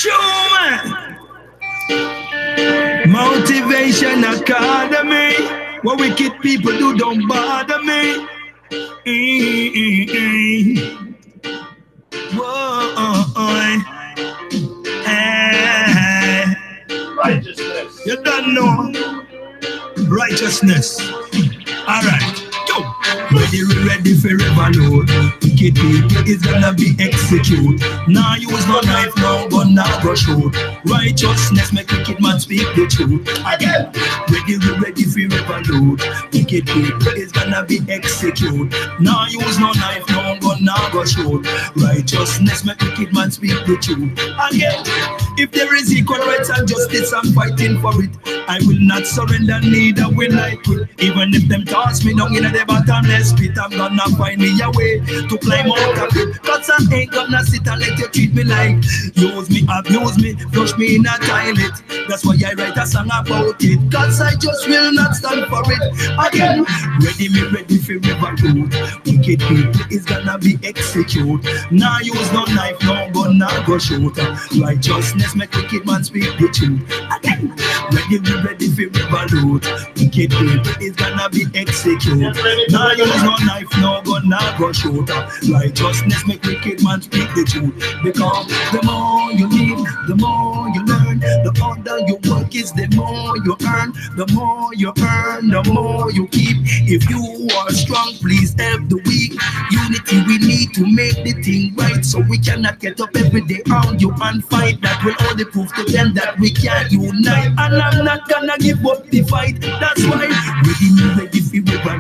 man. Motivation Academy. What wicked people do don't bother me. Whoa, righteousness. You don't know righteousness. All right. Ready forever, Lord. Wicked people is gonna be executed. Now use no knife, no gun, now go shoot. Righteousness make wicked man speak the truth. Again, ready forever, Lord. Wicked people is gonna be executed. Now use no knife, no gun, now go shoot. Righteousness make wicked man speak the truth. Again, if there is equal rights and justice, I'm fighting for it. I will not surrender, neither will I quit. Even if them toss me down in the bottomless pit, I'm gonna find me a way to climb out of it. Cause I ain't gonna sit and let you treat me like use me, abuse me, flush me in a toilet. That's why I write a song about it. Cause I just will not stand for it. Again, ready forever, good. Wicked people is gonna be executed. Now use no knife, no gun, now go shoot. Righteousness make wicked man speak the truth. Again, ready forever, good. Wicked people is gonna be executed. Now use no knife, no gun, now go shoot. Righteousness make wicked man speak the truth. Because the more you live, the more you learn. The harder you work is the more you earn. The more you earn, the more you keep. If you are strong, please help the weak. Unity we need to make the thing right. So we cannot get up every day around you and fight. That will only prove to them that we can unite. And I'm not gonna give up the fight. That's why ready forever,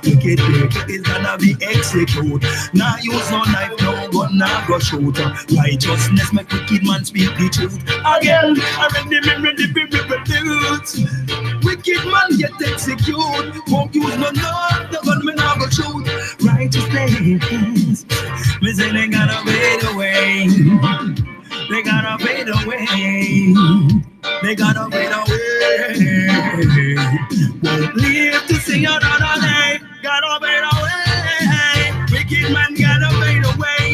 wicked people is gonna be executed. Now use no knife, no gun, now go shoot. Righteousness make wicked man speak the truth. Again, I'm ready. Wicked man get executed. Won't use no knife, the gun, me now go shoot. Righteousness, me say they gotta fade away. They gotta fade away. They gotta fade away. Won't live to see another day. Gotta fade away. Wicked man gotta fade away.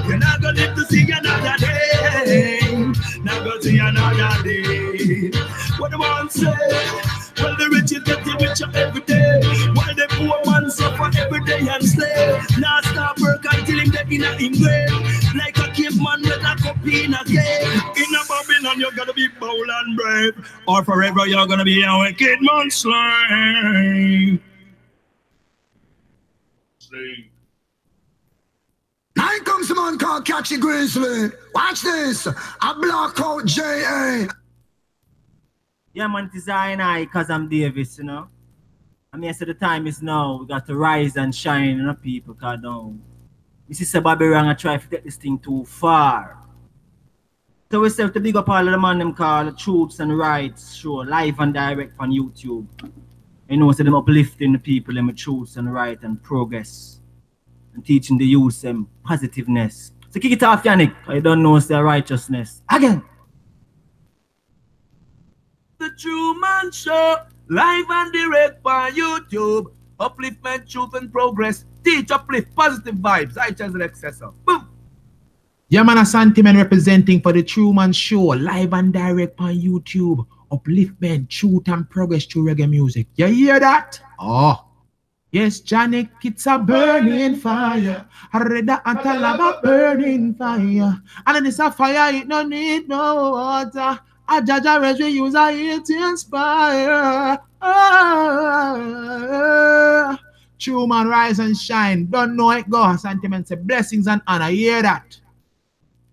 You're not gonna live to see another day. Not gonna see another day. What the man say? Well, the rich is getting richer every day, while the poor man suffer every day and slave. Now stop work until him get in a grave. Like a caveman with a cup in a cave. In a Babylon, you're gonna be bold and brave, or forever you're gonna be a wicked man slave. Now comes a man called Catchy Grizzly. Watch this. I block out J.A. Yeah, man, it is I, cause I'm Davis, you know. I mean, I said the time is now. We got to rise and shine, you know, people, cause down. This is a Babylon, I try to get this thing too far. So we have to big up all of the man them called Truths and Rights show, live and direct on YouTube. You know, so them uplifting the people, them truths and right and progress. And teaching the youth them positiveness. So kick it off, Yannick. I don't know it's their righteousness. Again. The True Man Show, live and direct on YouTube. Upliftment, truth, and progress. Teach, uplift, positive vibes. Righteous and excessor. Boom. Yeah, man, a sentiment representing for the True Man Show, live and direct on YouTube. Upliftment, truth, and progress through reggae music. You hear that? Oh. Yes, Janik, it's a burning fire. I read that and tell about burning fire. And then it's a fire, it no need no water. A Jaja Rez we use it to inspire. True man, rise and shine. Don't know it go. Sentiments, blessings and honor. Hear that?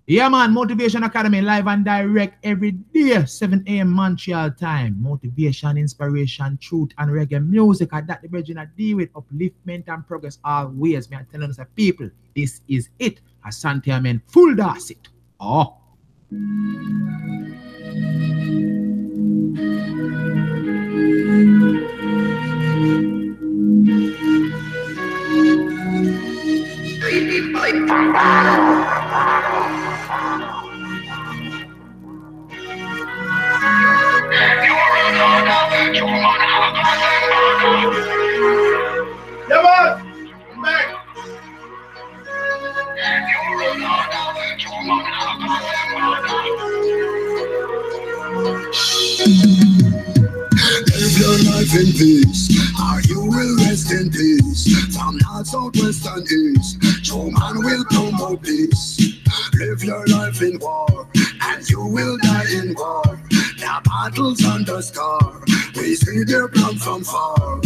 Yeah, man. Motivation Academy live and direct every day, 7 a.m. Montreal time. Motivation, inspiration, truth, and reggae music. And that the virgin I deal with upliftment and progress always. Me, I telling us, people, this is it. Asante Amen. Full Dorset. Oh. Yeah, man. I'm back. peace, or you will rest in peace. From north, south, west, and east, true man will promote peace. Live your life in war, and you will die in war. The battles under scar, we see their plan from far.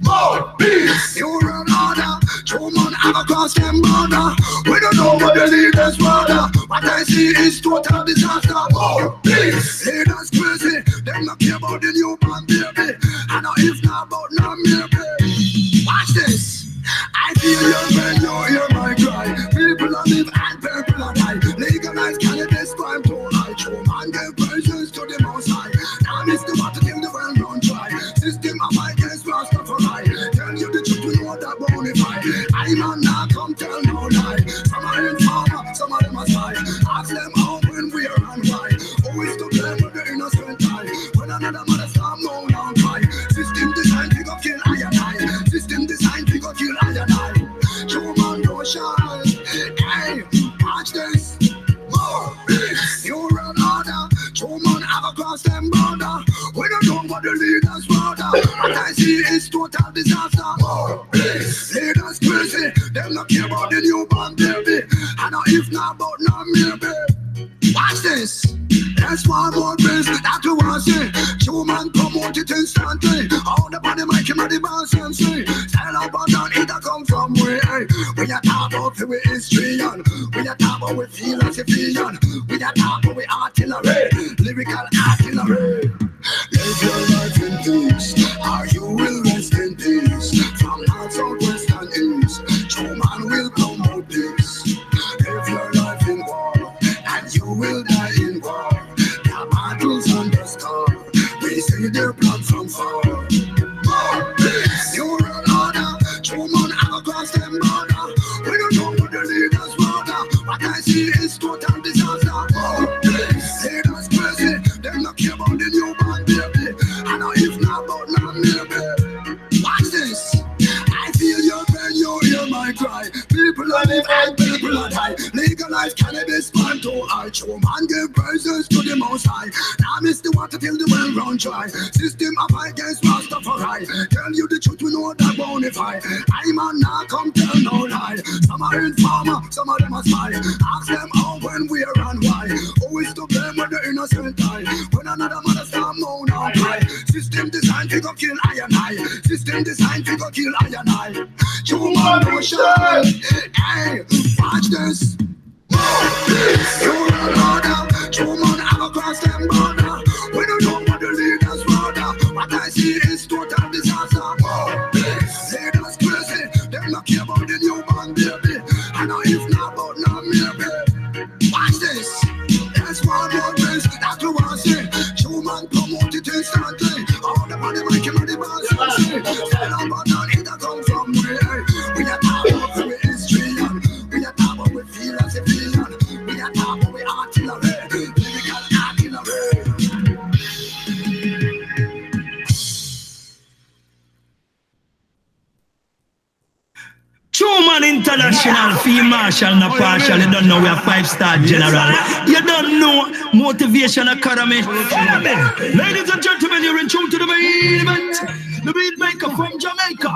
More peace, you run order. True man have across them border. We don't know what the leaders order. What I see is total disaster. More peace, leaders crazy. They not care about the newborn baby. I know if not about no maybe. Watch this. I feel your pain, you hear my cry. People are live and people are die. Legalize cannabis crime to high. True man give praises to the most high. Now is the water till the world don't try. System of my case Rastafari. Tell you the truth, we know that bonafide. I man now come tell no lie. Some are informer, some of them are spy. Ask them how, when, where and why. Always to blame with the innocent eye. When another mother start no long cry. System designed to go kill I and I. System designed to go kill I and I. True man don't shine. Hey, watch this. More peace. You run order. True man have across them border. We don't know what the leaders order. What I see is total disaster. More peace. Leaders crazy. Them not care about the newborn baby. I know if not about no maybe. Watch this. That's one more place that you want to see. True man promote it instantly. All the body mic him at the boss and say, stand up and down, it a come from where? We a talk about the history and we a talk about we philosophy and we a talk about we artillery, lyrical artillery. Live your life in peace, or you will rest in peace. From north, south, west and east, true man will promote peace. Live your life in war, and you will die in war. The battles under scar, we see their blood from far. More peace, you run order. True man have across them border. We don't know what the leaders order. What I see is total disaster. More peace, leaders crazy. Them not care about the newborn baby. I know if not about no maybe. Watch this. I feel your pain, you hear my cry. People are live and people are die. Legalize cannabis, man to high. True man give praises to the most high. Now miss the water till the well run dry. System of against Rastafari. Tell you the truth, we know that bonafide. I man now come tell no lie. Some are informer, some of them are spy. Ask them how, when, where and why. Always to blame with the innocent eye. When another mother start moan and cry. System designed to go kill I and I. System designed to go kill I and I. True man don't shine. Hey, watch this. More peace. You run order. True man have across them border. We don't know what the leaders order. What I see is total disaster. More peace. Leaders crazy. Them not care about the newborn baby. I know if not about no maybe. Watch this. That's one more place that you want to see. True man promote it instantly. All the money make him at the boss and say, stand up and down, it a come from where? We are talking about the history and we are talking about we philosophy and we are talking about we artillery, lyrical artillery. True man international, field marshal, no partial. You don't know we are 5-star general. You don't know motivation academy. Ladies and gentlemen, you're in tune to the main event. The beat maker from Jamaica.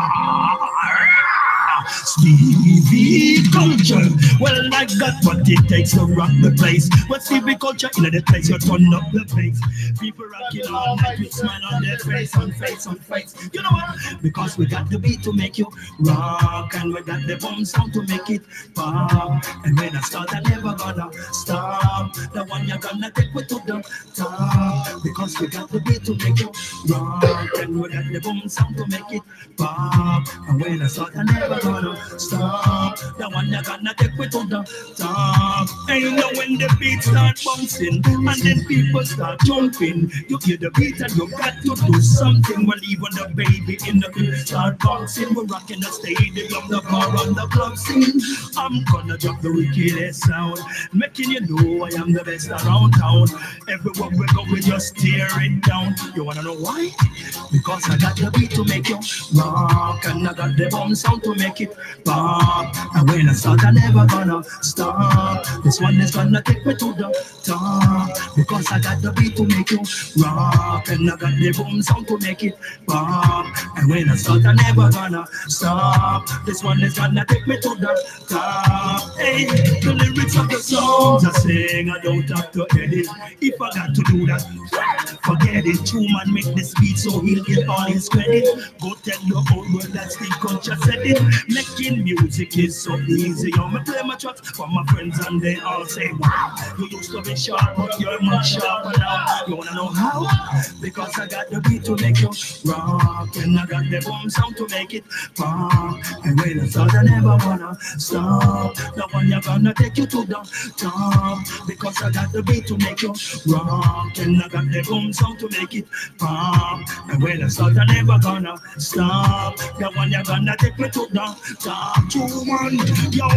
Stevie Culture. Well, I got what it takes to rock the place. But Stevie Culture in the place, you turn up the place. People rocking all night with smile on their face, on face, on face. You know what? Because we got the beat to make you rock, and we got the boom sound to make it pop. And when I start, I never gonna stop. The one you're gonna take me to the top. Because we got the beat to make you rock, and we got the boom sound to make it pop. And when I start, I never gonna stop. The one you're gonna take me to the top. And you know when the beat start bouncing, and then people start jumping, you hear the beat and you got to do something. Well, even the baby in the crib start bouncing. We're rocking the stadium, the bar on the club scene. I'm gonna drop the wickedest sound, making you know I am the best around town. Everywhere we go, we just tear it down. You wanna know why? Because I got the beat to make you rock, and I got the bomb sound to make it it pop. And when I start, I never gonna stop. This one is gonna take me to the top. Because I got the beat to make you rock. And I got the boom sound to make it pop. And when I start, I never gonna stop. This one is gonna take me to the top. Hey, the lyrics of the songs I sing, I don't have to edit. If I got to do that, forget it. True man make this beat so he'll get all his credit. Go tell your old world that Steve Culture said it. Making music is so easy. I'm gonna play my tracks for my friends and they all say, wow, you used to be sharp, but you're much sharper now. You wanna know how? Because I got the beat to make you rock. And I got the boom sound to make it pop. And when I start, I never wanna stop. The one you're gonna take you to the top. Because I got the beat to make you rock. And I got the boom sound to make it pop. And when I start, I never gonna stop. The one you're gonna take me to the top. True man, yo,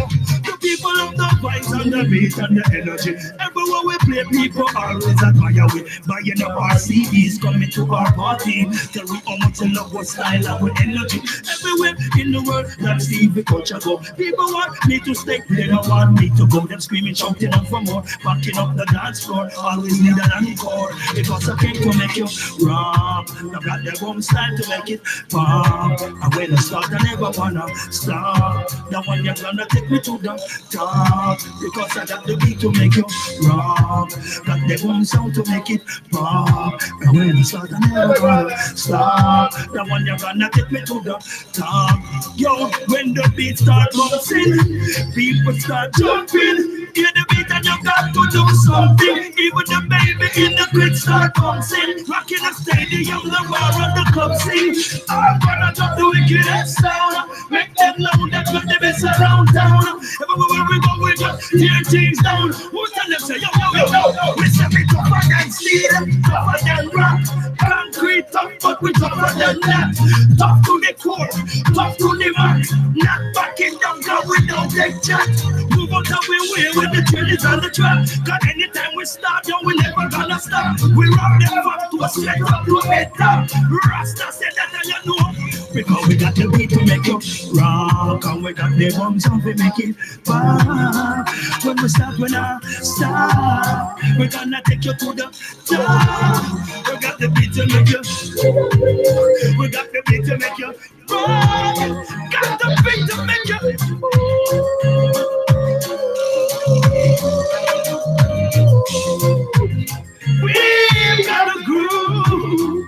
the people of the vibes and the beat and the energy. Everywhere we play, people always admire we. Buying up our CDs, coming to our party. Tell we how much you love our style and our energy. Everywhere in the world, that Stevie Culture go. People want me to stay, they don't want me to go. Them screaming, shouting out for more, backing up the dance floor. Always need an encore, because I came to make you rock. I got the boom style to make it pop. And when I start, I never wanna stop. The one you're gonna take me to the top. Because I got the beat to make you rock. Got the boom sound to make it pop. And when I start, I never wanna stop. The one you're gonna take me to the top. Yo, when the beat start bouncing, people start jumping. Hear the beat and you got to do something. Even the baby in the crib start bouncing. Rocking the stadium, the bar and the club sing. I'm gonna drop the wickedest sound. Make them know that we're the best around town. Everywhere we go, we just tear things down. Who tell them say, yo, yo, yo, yo. We say we tougher than steel, tougher than rock. Concrete tough, but we tougher than that. Tough to the core, tough to the max. Not backing down, cause we don't take chat. Move out of our way with the trailers on the track. Cause anytime we start, yo, we never gonna stop. We rock them up to a straight up to a head top. Rasta said that and you know. Because we got the beat to make you rock. And we got the bombs and we make it pop. When we start, when I stop, we're gonna take you to the top. We got the beat to make you. We got the beat to make you rock. Got the beat to make you. We got a groove.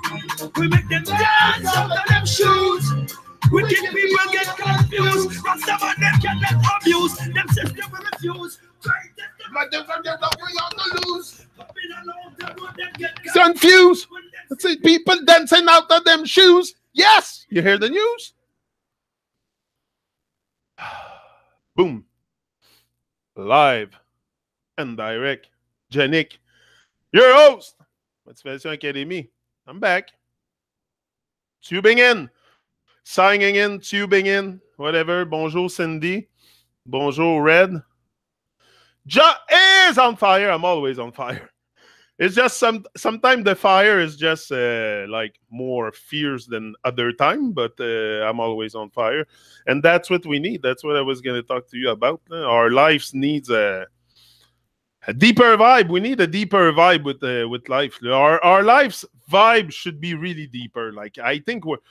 We make them dance out of them shoes. Wicked people get confused. Rasta man them cannot abuse. Them system will refuse. Like them from their love, we on the lose. Confused. Let's see people dancing out of them shoes. Yes, you hear the news? Boom. Live and direct. Janik, your host. Motivation Academy. I'm back. Tubing in. Signing in, tubing in, whatever. Bonjour, Cindy. Bonjour, Red. Ja is on fire. I'm always on fire. It's just sometimes the fire is just like more fierce than other time, but I'm always on fire. And that's what we need. That's what I was going to talk to you about. Our lives needs a deeper vibe. We need a deeper vibe with life. Our life's vibe should be really deeper. Like I talk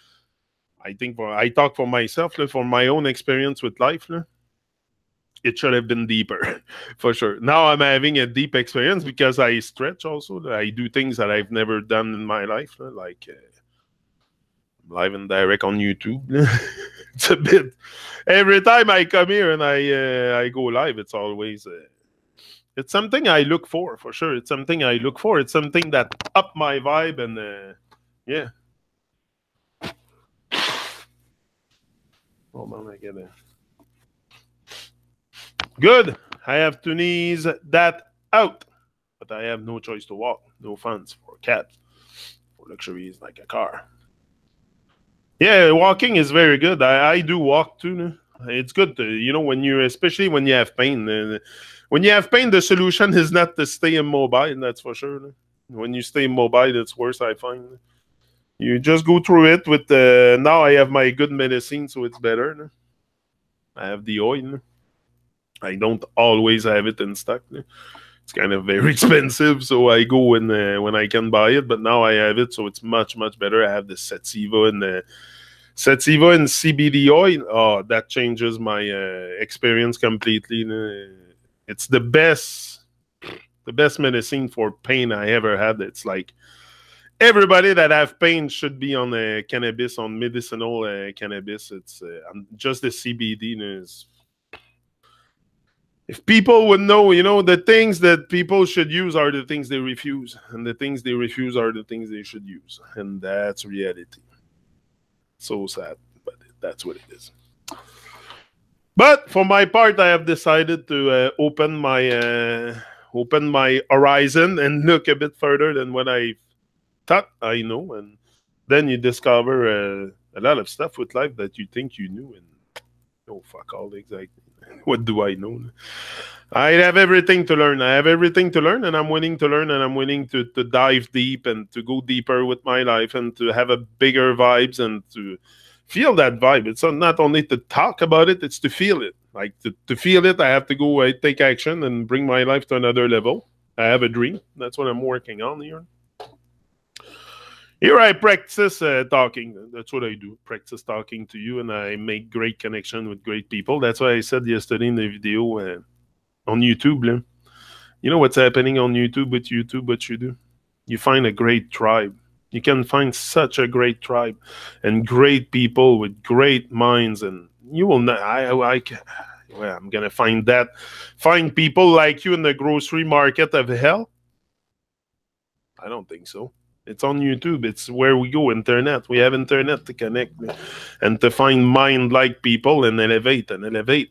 for myself, for my own experience with life. It should have been deeper, for sure. Now I'm having a deep experience because I stretch also. I do things that I've never done in my life, like live and direct on YouTube. It's a bit. Every time I come here and I go live, it's always it's something I look for sure. It's something I look for. It's something that up my vibe and yeah. Hold on, I get it. Good. I have to knees that out, but I have no choice to walk. No funds for cabs. For luxuries like a car. Yeah, walking is very good. I do walk too. It's good to, you know, when you, especially when you have pain. When you have pain, the solution is not to stay immobile. That's for sure. When you stay immobile, it's worse, I find. You just go through it with now I have my good medicine, so it's better. I have the oil. I don't always have it in stock. It's kind of very expensive, so I go when I can buy it. But now I have it, so it's much better. I have the Sativa and CBD oil. Oh, that changes my experience completely. It's the best medicine for pain I ever had. It's like everybody that have pain should be on cannabis, on medicinal cannabis. It's just the CBD is. If people would know, the things that people should use are the things they refuse, and the things they refuse are the things they should use, and that's reality. So sad, but that's what it is. But for my part, I have decided to open my horizon and look a bit further than what I thought I know, and then you discover a lot of stuff with life that you think you knew, and fuck all exactly. What do I know? I have everything to learn. I have everything to learn, and I'm willing to learn, and I'm willing to dive deep and to go deeper with my life and to have a bigger vibes and to feel that vibe. It's not only to talk about it, it's to feel it. Like to feel it, I have to go take action and bring my life to another level. I have a dream. That's what I'm working on here. Here I practice talking. That's what I do. Practice talking to you, and I make great connection with great people. That's why I said yesterday in the video on YouTube. You know what's happening on YouTube with YouTube? What you do? You find a great tribe. You can find such a great tribe and great people with great minds, and you will not. I'm gonna find that. Find people like you in the grocery market of hell? I don't think so. It's on YouTube. It's where we go, internet. We have internet to connect and to find mind-like people and elevate.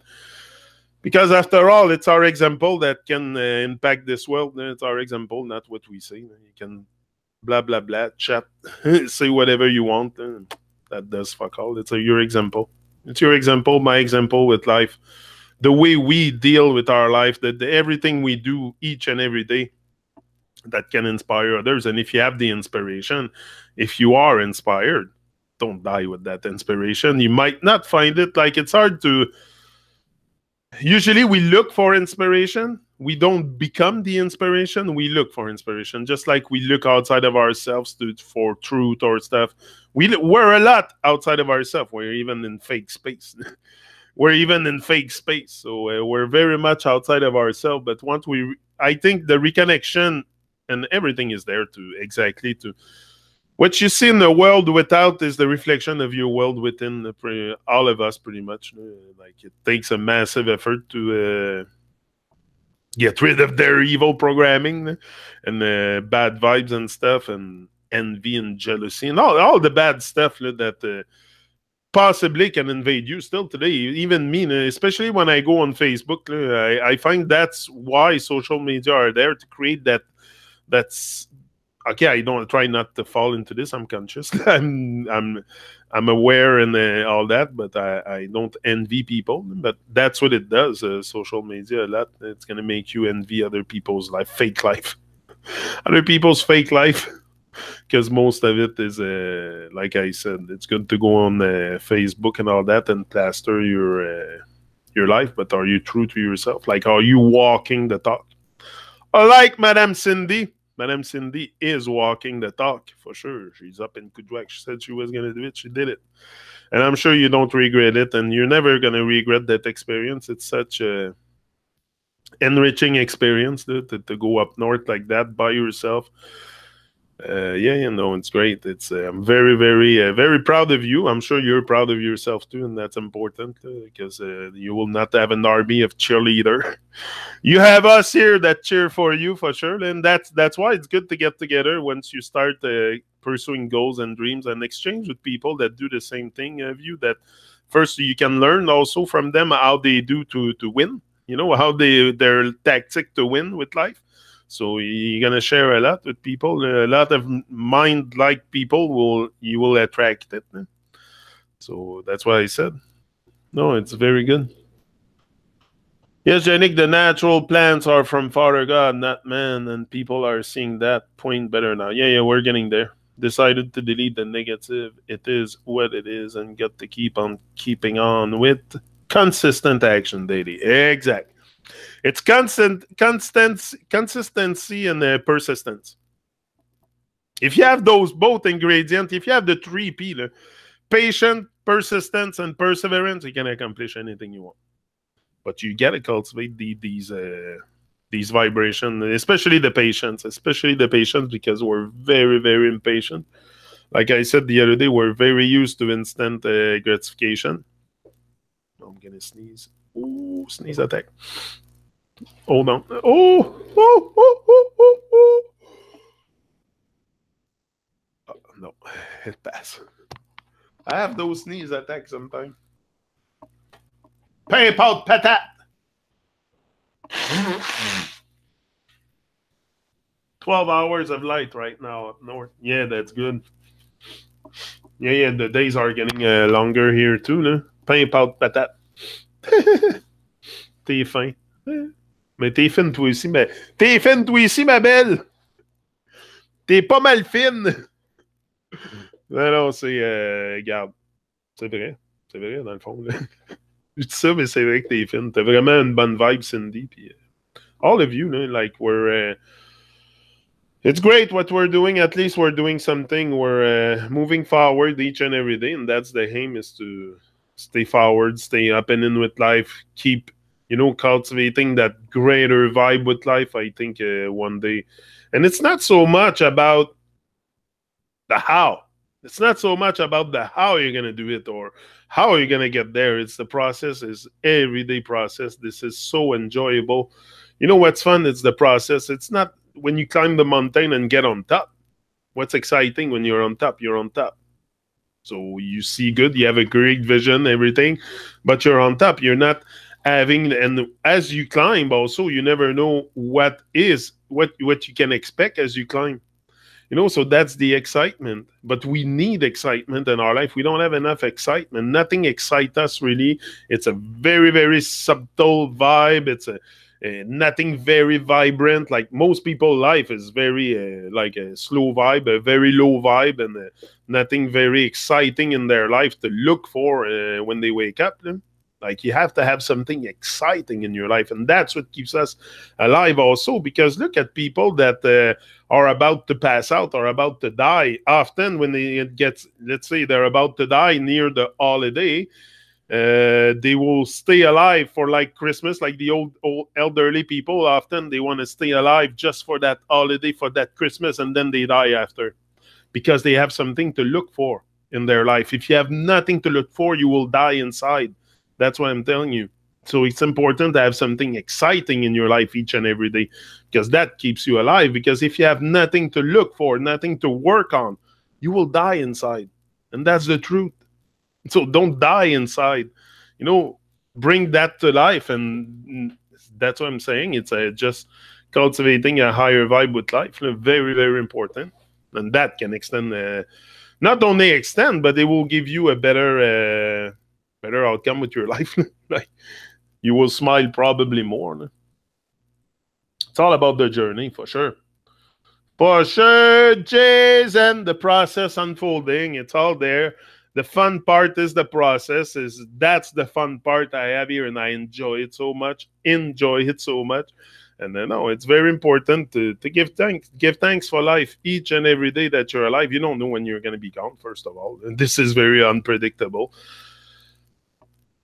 Because after all, it's our example that can impact this world. It's our example, not what we say. You can blah, blah, blah, chat, say whatever you want. That does fuck all. It's your example. It's your example, my example with life. The way we deal with our life, everything we do each and every day, that can inspire others. And if you have the inspiration, if you are inspired, don't die with that inspiration. You might not find it. Like, it's hard to... Usually we look for inspiration. We don't become the inspiration. We look for inspiration. Just like we look outside of ourselves for truth or stuff. We're a lot outside of ourselves. We're even in fake space. We're even in fake space. So we're very much outside of ourselves. But once I think the reconnection and everything is there to what you see in the world without is the reflection of your world within. All of us, pretty much. Like, it takes a massive effort to get rid of their evil programming and bad vibes and stuff, and envy and jealousy and all the bad stuff that possibly can invade you still today. Even me, especially when I go on Facebook, I find that's why social media are there, to create that. That's okay. I don't try not to fall into this. I'm conscious. I'm aware and all that, but I don't envy people. But that's what it does. Social media a lot. It's gonna make you envy other people's life, fake life, other people's fake life. Because most of it is, like I said, it's good to go on Facebook and all that and plaster your life. But are you true to yourself? Like, are you walking the talk? Like Madame Cindy. Madame Cindy is walking the talk, for sure. She's up in Kudwak. She said she was going to do it. She did it. And I'm sure you don't regret it, and you're never going to regret that experience. It's such a enriching experience to go up north like that by yourself. It's great. I'm very, very, very proud of you. I'm sure you're proud of yourself too, and that's important because you will not have an army of cheerleader. You have us here that cheer for you, for sure, and that's why it's good to get together once you start pursuing goals and dreams and exchange with people that do the same thing of you. That first you can learn also from them how they do to win. How their tactic to win with life. So you're gonna share a lot with people. A lot of mind-like people you will attract it. So that's why I said, no, it's very good. Yes, Janik, the natural plants are from Father God, not man, and people are seeing that point better now. Yeah, we're getting there. Decided to delete the negative. It is what it is, and got to keep on keeping on with Consistent action daily. Exact. It's consistency and persistence. If you have those both ingredients, if you have the 3P, patient, persistence, and perseverance, you can accomplish anything you want. But you got to cultivate these vibrations, especially the patience, because we're very, very impatient. Like I said the other day, we're very used to instant gratification. I'm going to sneeze. Oh, sneeze attack. Hold on. No, it passed. I have those sneeze attacks sometimes. PayPal patat. 12 hours of light right now up north. Yeah, that's good. Yeah, the days are getting longer here too, là. PayPal patat. T'es fin. Mais t'es fine toi aussi, mais t'es fine toi aussi, ma belle. T'es pas mal fine. Non, c'est... regarde. C'est vrai, dans le fond. Là. Je dis ça, mais c'est vrai que t'es fine. T'as vraiment une bonne vibe, Cindy. Puis, all of you, là, like, we're... it's great what we're doing. At least we're doing something. We're moving forward each and every day. And that's the aim, is to stay forward, stay up and in with life. Keep, cultivating that greater vibe with life, I think, one day. And it's not so much about the how. It's not so much about the how you're going to do it or how you're going to get there. It's the process, is everyday process. This is so enjoyable. You know what's fun? It's the process. It's not when you climb the mountain and get on top. What's exciting when you're on top? You're on top. So you see good, you have a great vision, everything, but you're on top. You're not having, and as you climb also, you never know what you can expect as you climb. So that's the excitement. But we need excitement in our life. We don't have enough excitement. Nothing excites us, really. It's a very, very subtle vibe. It's nothing very vibrant. Like most people's life is very like a slow vibe, a very low vibe, and nothing very exciting in their life to look for when they wake up. Like you have to have something exciting in your life, and that's what keeps us alive also. Because look at people that are about to pass out or about to die. Often when they get, let's say they're about to die near the holiday, they will stay alive for like Christmas, like the old elderly people. Often they want to stay alive just for that holiday, for that Christmas, and then they die after, because they have something to look for in their life. If you have nothing to look for, you will die inside. That's what I'm telling you. So it's important to have something exciting in your life each and every day, because that keeps you alive. Because if you have nothing to look for, nothing to work on, you will die inside. And that's the truth. So don't die inside. Bring that to life. And that's what I'm saying. It's just cultivating a higher vibe with life. Very, very important. And that can extend, not only extend, but it will give you a better outcome with your life. Like you will smile probably more. It's all about the journey, for sure. For sure, Jason, the process unfolding, it's all there. The fun part is the process. That's the fun part I have here, and I enjoy it so much. And it's very important to give thanks. Give thanks for life each and every day that you're alive. You don't know when you're going to be gone, first of all. And this is very unpredictable.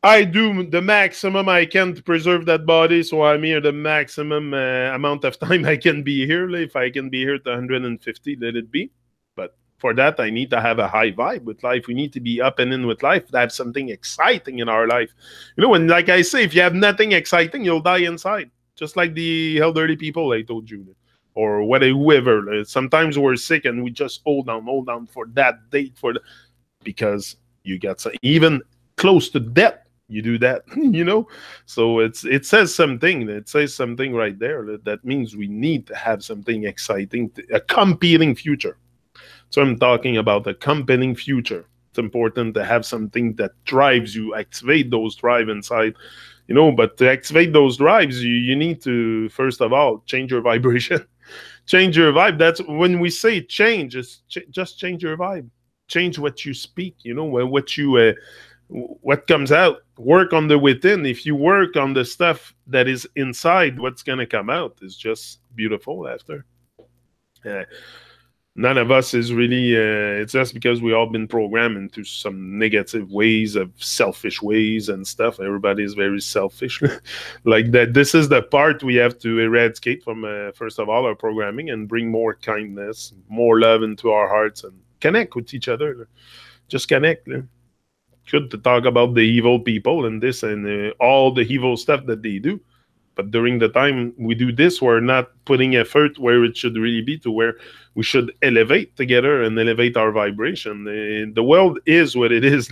I do the maximum I can to preserve that body, so I'm here the maximum amount of time I can be here. If I can be here to 150, let it be. But for that, I need to have a high vibe with life. We need to be up and in with life, to have something exciting in our life. And like I say, if you have nothing exciting, you'll die inside. Just like the elderly people I told you, or whatever. Sometimes we're sick and we just hold on for that date, because you get even close to death. You do that, So it says something. It says something right there. That means we need to have something exciting, a competing future. So I'm talking about a competing future. It's important to have something that drives you, activate those drive inside, But to activate those drives, you need to, first of all, change your vibration, change your vibe. That's when we say change. Just change your vibe, change what you speak. What you what comes out. Work on the within. If you work on the stuff that is inside, what's going to come out is just beautiful after. None of us is really, it's just because we all been programmed into some negative ways of selfish ways and stuff. Everybody is very selfish. Like that. This is the part we have to eradicate from, first of all, our programming and bring more kindness, more love into our hearts and connect with each other. Just connect. Good to talk about the evil people and this and all the evil stuff that they do. But during the time we do this, we're not putting effort where it should really be, to where we should elevate together and elevate our vibration. The world is what it is.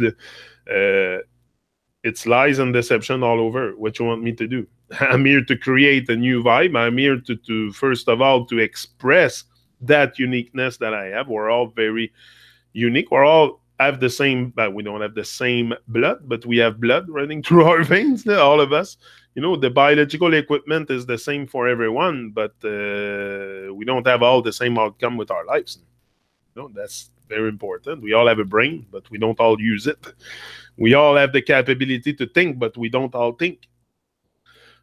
It's lies and deception all over. What you want me to do? I'm here to create a new vibe. I'm here to first of all, to express that uniqueness that I have. We're all very unique. We're all have the same, but we don't have the same blood, but we have blood running through our veins, all of us. You know, the biological equipment is the same for everyone, but we don't have all the same outcome with our lives. You know, that's very important. We all have a brain, but we don't all use it. We all have the capability to think, but we don't all think.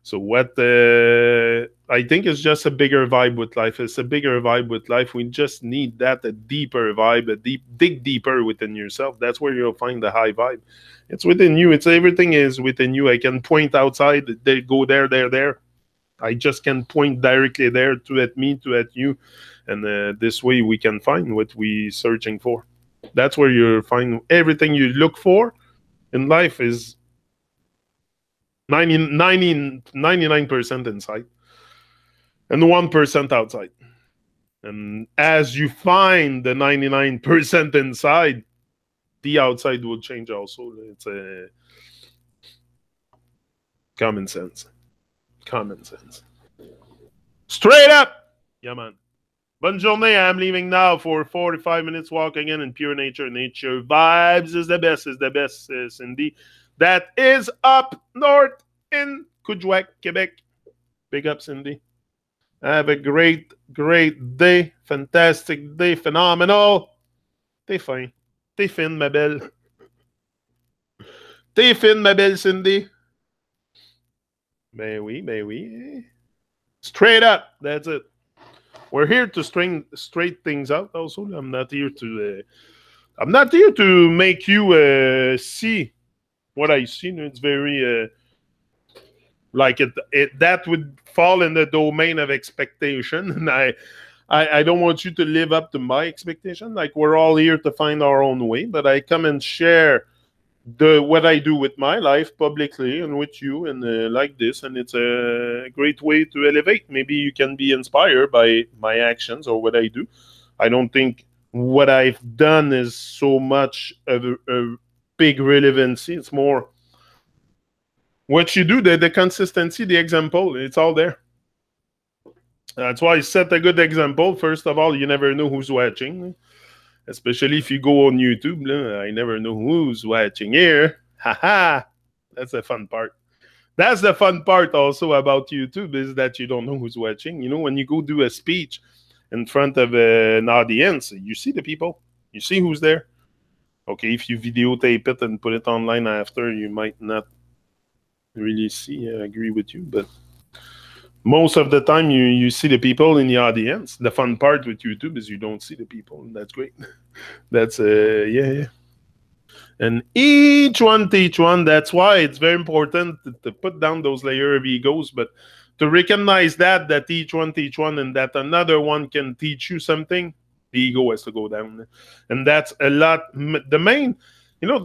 So what I think is just a bigger vibe with life. It's a bigger vibe with life. We just need that, a deeper vibe, dig deeper within yourself. That's where you'll find the high vibe. It's within you. It's everything is within you. I can point outside. They go there. I just can point directly there, at me, at you. And this way we can find what we're searching for. That's where you'll find everything you look for in life is 99% inside and 1% outside. And as you find the 99% inside, the outside will change also. It's a common sense. Common sense. Straight up! Yeah, man. Bonne journée. I'm leaving now for 45 minutes walk again in pure nature. Nature vibes is the best, Cindy. That is up north in Coudjouac, Quebec. Big up, Cindy. Have a great, great day. Fantastic day. Phenomenal. T'es fin. T'es fine, ma belle. T'es fine, ma belle Cindy. Ben oui. Straight up. That's it. We're here to straight things out also. I'm not here to make you see what I see. It's very like it that would fall in the domain of expectation, and I don't want you to live up to my expectation. Like, we're all here to find our own way, but I come and share what I do with my life publicly and with you, and like this, and it's a great way to elevate. Maybe you can be inspired by my actions or what I do. I don't think what I've done is so much of a big relevancy. It's more what you do, the consistency, the example. It's all there. That's why I set a good example. First of all, you never know who's watching, especially if you go on YouTube. I never know who's watching here. Haha. That's the fun part. That's the fun part also about YouTube, is that you don't know who's watching. You know, when you go do a speech in front of an audience, you see the people. You see who's there. Okay, if you videotape it and put it online after, you might not really see. I agree with you, but most of the time you see the people in the audience. The fun part with YouTube is you don't see the people. That's great. That's yeah. And each one teach one. That's why it's very important to put down those layers of egos, but to recognize that each one teach one, and that another one can teach you something. The ego has to go down, and that's a lot. The main,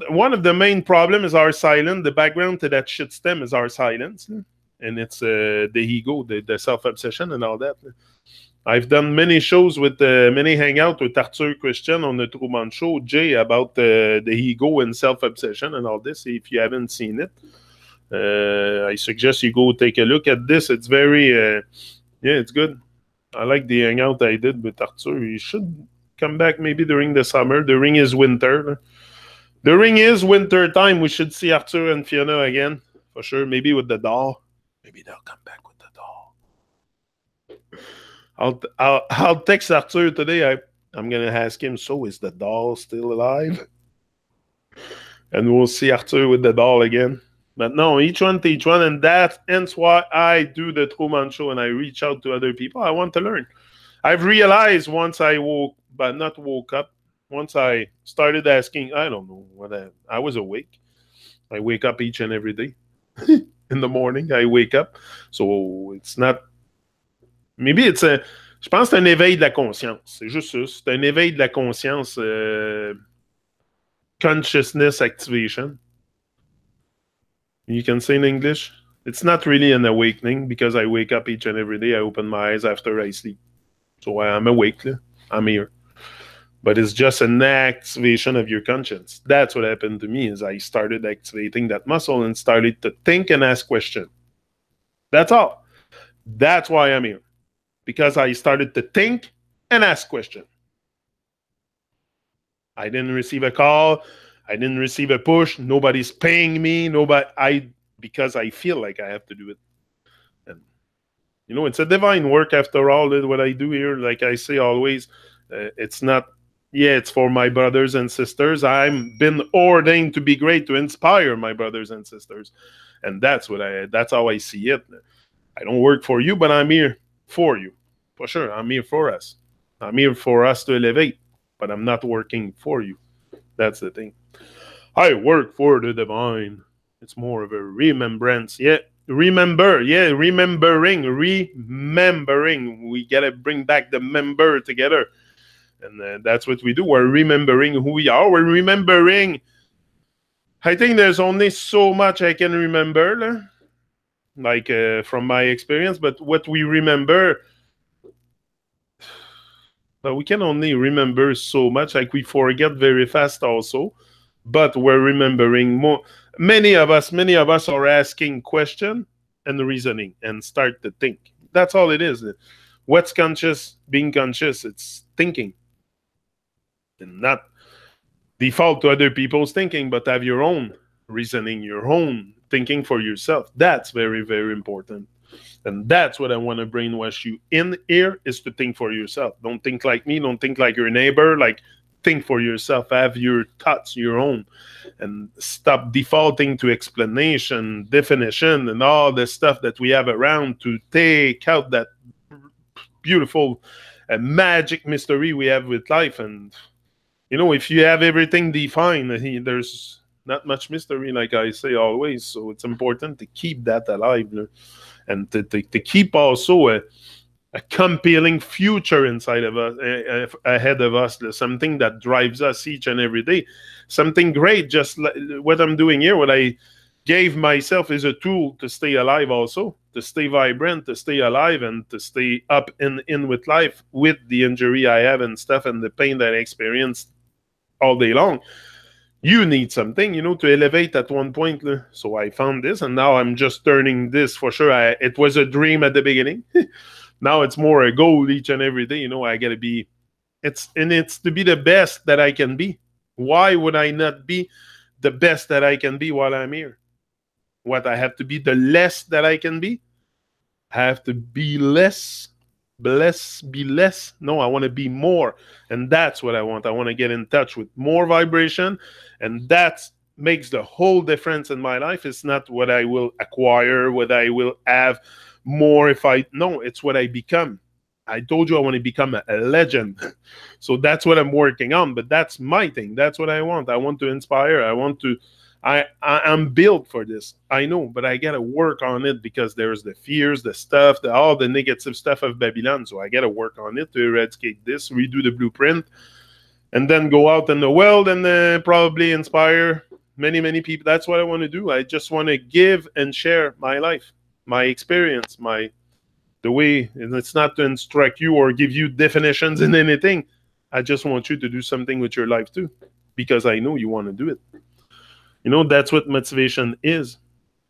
one of the main problem is our silence. The background to that shit stem is our silence. And it's the ego, the self-obsession and all that. I've done many shows with many hangout with Arthur Christian on the Truman Show, Jay, about the ego and self-obsession and all this. If you haven't seen it, I suggest you go take a look at this. It's very, it's good. I like the hangout I did with Arthur. You should come back maybe during the summer. The ring is winter. The ring is winter time. We should see Arthur and Fiona again, for sure. Maybe with the doll. Maybe they'll come back with the doll. I'll text Arthur today. I'm gonna ask him. So is the doll still alive? And we'll see Arthur with the ball again. But no, each one teach one, and hence why I do the Truman Show and I reach out to other people. I want to learn. I've realized once I woke up, once I started asking, I don't know what I was awake. I wake up each and every day. In the morning, I wake up. So it's not. Maybe it's a. Je pense que c'est un éveil de la conscience. C'est juste ça. C'est un éveil de la conscience. Consciousness activation. You can say in English. It's not really an awakening because I wake up each and every day. I open my eyes after I sleep. So I'm awake. I'm here. But it's just an activation of your conscience. That's what happened to me is I started activating that muscle and started to think and ask questions. That's all. That's why I'm here. Because I started to think and ask questions. I didn't receive a call. I didn't receive a push. Nobody's paying me. Because I feel like I have to do it. And, it's a divine work after all, what I do here. Like I say always, it's not, it's for my brothers and sisters. I've been ordained to be great, to inspire my brothers and sisters. And that's how I see it. I don't work for you, but I'm here for you. For sure, I'm here for us. I'm here for us to elevate, but I'm not working for you. That's the thing. I work for the divine. It's more of a remembrance. Remembering. We got to bring back the member together. And that's what we do. We're remembering who we are. We're remembering. I think there's only so much I can remember, from my experience. But what we remember, we can only remember so much. Like we forget very fast also. But we're remembering more. Many of us are asking questions and reasoning and start to think. That's all it is. What's conscious? Being conscious, it's thinking. And not default to other people's thinking, but have your own reasoning, your own thinking for yourself. That's very, very important. And that's what I want to brainwash you in here is to think for yourself. Don't think like me. Don't think like your neighbor. Think for yourself. Have your thoughts, your own. And stop defaulting to explanation, definition, and all the stuff that we have around to take out that beautiful magic mystery we have with life. And if you have everything defined, there's not much mystery, like I say always. So it's important to keep that alive and to keep also a compelling future inside of us, ahead of us, something that drives us each and every day. Something great, just like what I'm doing here, what I gave myself is a tool to stay alive also, to stay vibrant, to stay alive, and to stay up and in with life with the injury I have and stuff and the pain that I experienced all day long. You need something, to elevate at one point. So I found this, and now I'm just turning this for sure. It was a dream at the beginning. Now it's more a goal each and every day. I got to be, it's to be the best that I can be. Why would I not be the best that I can be while I'm here? What, I have to be the less that I can be? I have to be less? Be less? No, I want to be more. And that's what I want. I want to get in touch with more vibration. And that makes the whole difference in my life. It's not what I will acquire, what I will have more no, it's what I become. I told you I want to become a legend. So that's what I'm working on. But that's my thing. That's what I want. I want to inspire. I'm built for this. I know, but I got to work on it because there's the fears, the stuff, all the negative stuff of Babylon. So I got to work on it to eradicate this, redo the blueprint, and then go out in the world and probably inspire many, many people. That's what I want to do. I just want to give and share my life, my experience, the way, and it's not to instruct you or give you definitions in anything. I just want you to do something with your life too, because I know you want to do it. That's what motivation is.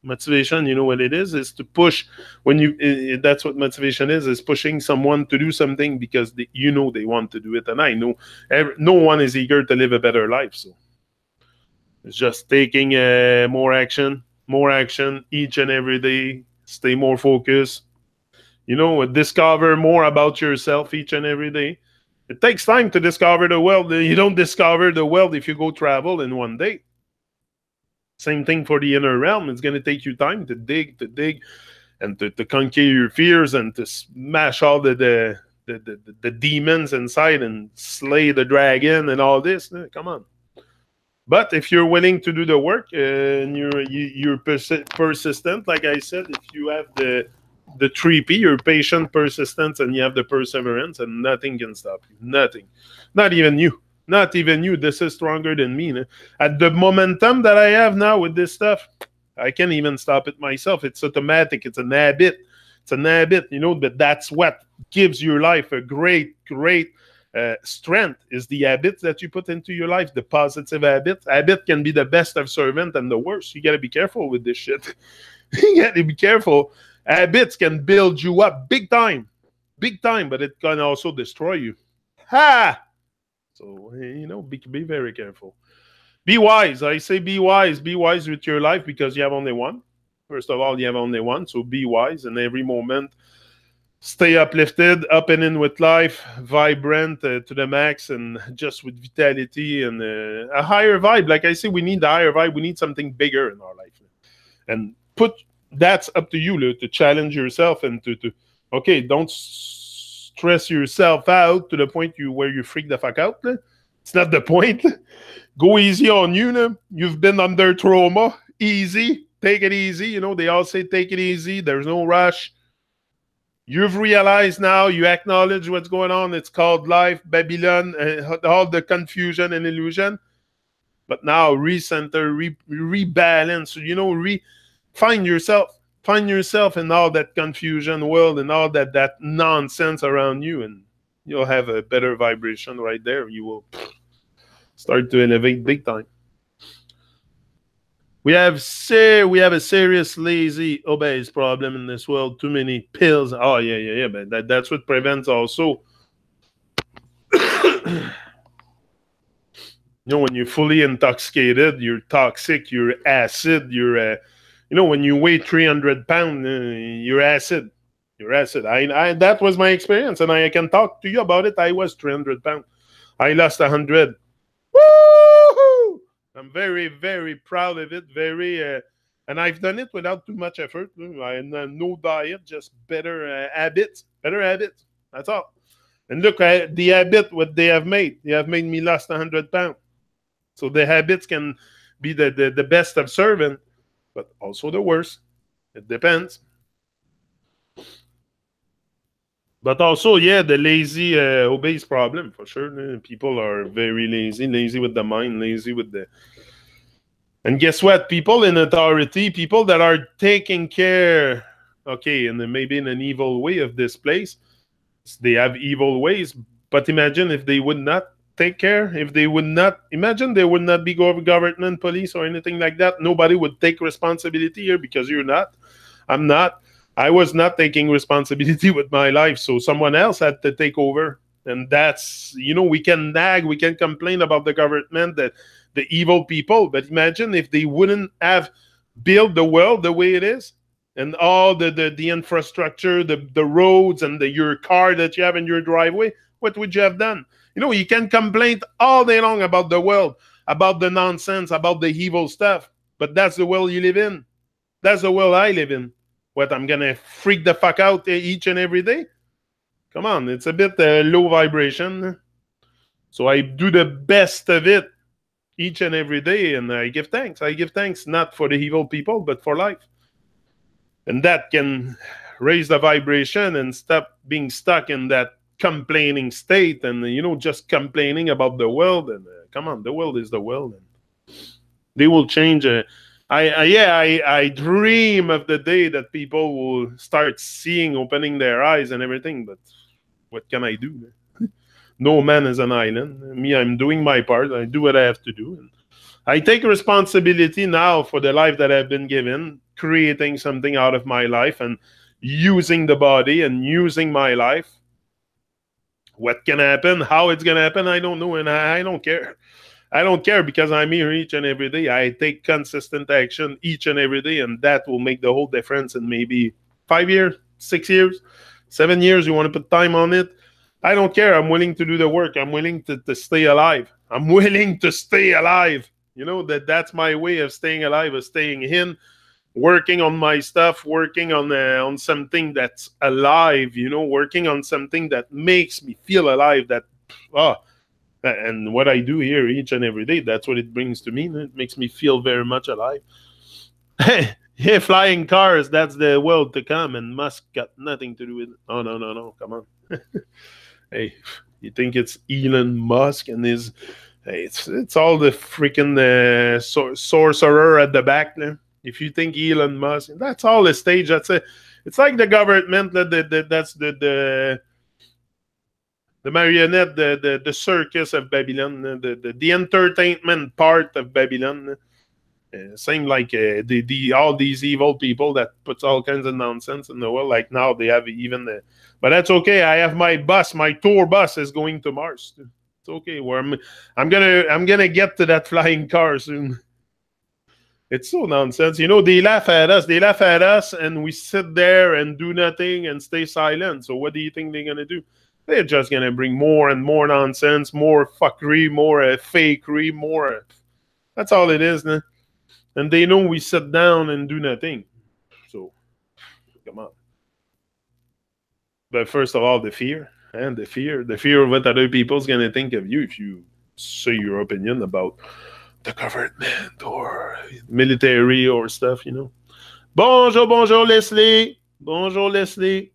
Motivation, what it is to push. That's what motivation is pushing someone to do something because they want to do it. And I know no one is eager to live a better life. So it's just taking more action each and every day. Stay more focused. Discover more about yourself each and every day. It takes time to discover the world. You don't discover the world if you go travel in one day. Same thing for the inner realm. It's going to take you time to dig, and to conquer your fears and to smash all the demons inside and slay the dragon and all this. Come on. But if you're willing to do the work and you're persistent, like I said, if you have the 3P, you're patient, persistent, and you have the perseverance, and nothing can stop you. Nothing. Not even you. Not even you. This is stronger than me. At the momentum that I have now with this stuff, I can't even stop it myself. It's automatic. It's an habit. It's an habit, but that's what gives your life a great strength, is the habits that you put into your life, the positive habits. Habit can be the best of servant and the worst. You got to be careful with this shit. You got to be careful. Habits can build you up big time, but it can also destroy you. Ha! So, be very careful. Be wise. I say be wise. Be wise with your life because you have only one. First of all, you have only one. So be wise in every moment. Stay uplifted, up and in with life, vibrant to the max, and just with vitality and a higher vibe. Like I say, we need the higher vibe. We need something bigger in our life. And that's up to you to challenge yourself and to don't stress yourself out to the point where you freak the fuck out. It's not the point. Go easy on you. You've been under trauma. Easy. Take it easy. They all say take it easy. There's no rush. You've realized now, you acknowledge what's going on. It's called life, Babylon, all the confusion and illusion. But now recenter, rebalance, find yourself in all that confusion world and all that nonsense around you, and you'll have a better vibration right there. You will start to elevate big time. We have a serious lazy obese problem in this world. Too many pills. Oh yeah. But that's what prevents also. When you're fully intoxicated, you're toxic, you're acid, you're when you weigh 300 pounds, you're acid. You're acid. I that was my experience, and I can talk to you about it. I was 300 pounds. I lost 100. Woo-hoo! I'm very, very proud of it. And I've done it without too much effort. No diet, just better habits. Better habits. That's all. And look at the habit, what they have made. They have made me last 100 pounds. So the habits can be the best of servant, but also the worst. It depends. But also, the lazy, obese problem, for sure. People are very lazy with the mind, lazy with the... And guess what? People in authority, people that are taking care, and maybe in an evil way of this place, they have evil ways. But imagine if they would not take care, imagine there would not be government, police, or anything like that. Nobody would take responsibility here because you're not. I'm not. I was not taking responsibility with my life, so someone else had to take over. And that's, we can nag, we can complain about the government, the evil people, but imagine if they wouldn't have built the world the way it is, and all the infrastructure, the roads, and your car that you have in your driveway, what would you have done? You can complain all day long about the world, about the nonsense, about the evil stuff, but that's the world you live in. That's the world I live in. What, I'm going to freak the fuck out each and every day? Come on, it's a bit low vibration. So I do the best of it each and every day, and I give thanks. I give thanks not for the evil people, but for life. And that can raise the vibration and stop being stuck in that complaining state and, just complaining about the world. And come on, the world is the world. And they will change. I dream of the day that people will start opening their eyes and everything, but what can I do? No man is an island. Me, I'm doing my part. I do what I have to do. And I take responsibility now for the life that I've been given, creating something out of my life and using the body and using my life. What can happen, how it's going to happen, I don't know, and I don't care. I don't care because I'm here each and every day. I take consistent action each and every day, and that will make the whole difference in maybe 5 years, 6 years, 7 years. You want to put time on it? I don't care. I'm willing to do the work. I'm willing to stay alive. I'm willing to stay alive. You know, that's my way of staying alive, of staying in, working on my stuff, working on something that's alive, you know, working on something that makes me feel alive, and what I do here each and every day, that's what it brings to me. It makes me feel very much alive. Hey, flying cars, that's the world to come, and Musk got nothing to do with it. Oh, no, come on. Hey, you think it's Elon Musk and his... Hey, it's all the freaking sorcerer at the back there. If you think Elon Musk, that's all the stage. That's it. It's like the government, that's the marionette, the circus of Babylon, the entertainment part of Babylon. Same like all these evil people that puts all kinds of nonsense in the world. Like now they have even the, but that's okay. I have my bus, my tour bus is going to Mars. It's okay. Where I'm gonna get to that flying car soon. It's so nonsense. You know, they laugh at us, and we sit there and do nothing and stay silent. So what do you think they're gonna do? They're just gonna bring more and more nonsense, more fuckery, more fakery, more. That's all it is, nah? And they know we sit down and do nothing. So, come on. But first of all, the fear. And the fear of what other people's going to think of you if you say your opinion about the government or military or stuff, you know. Bonjour, Leslie. Bonjour, Leslie.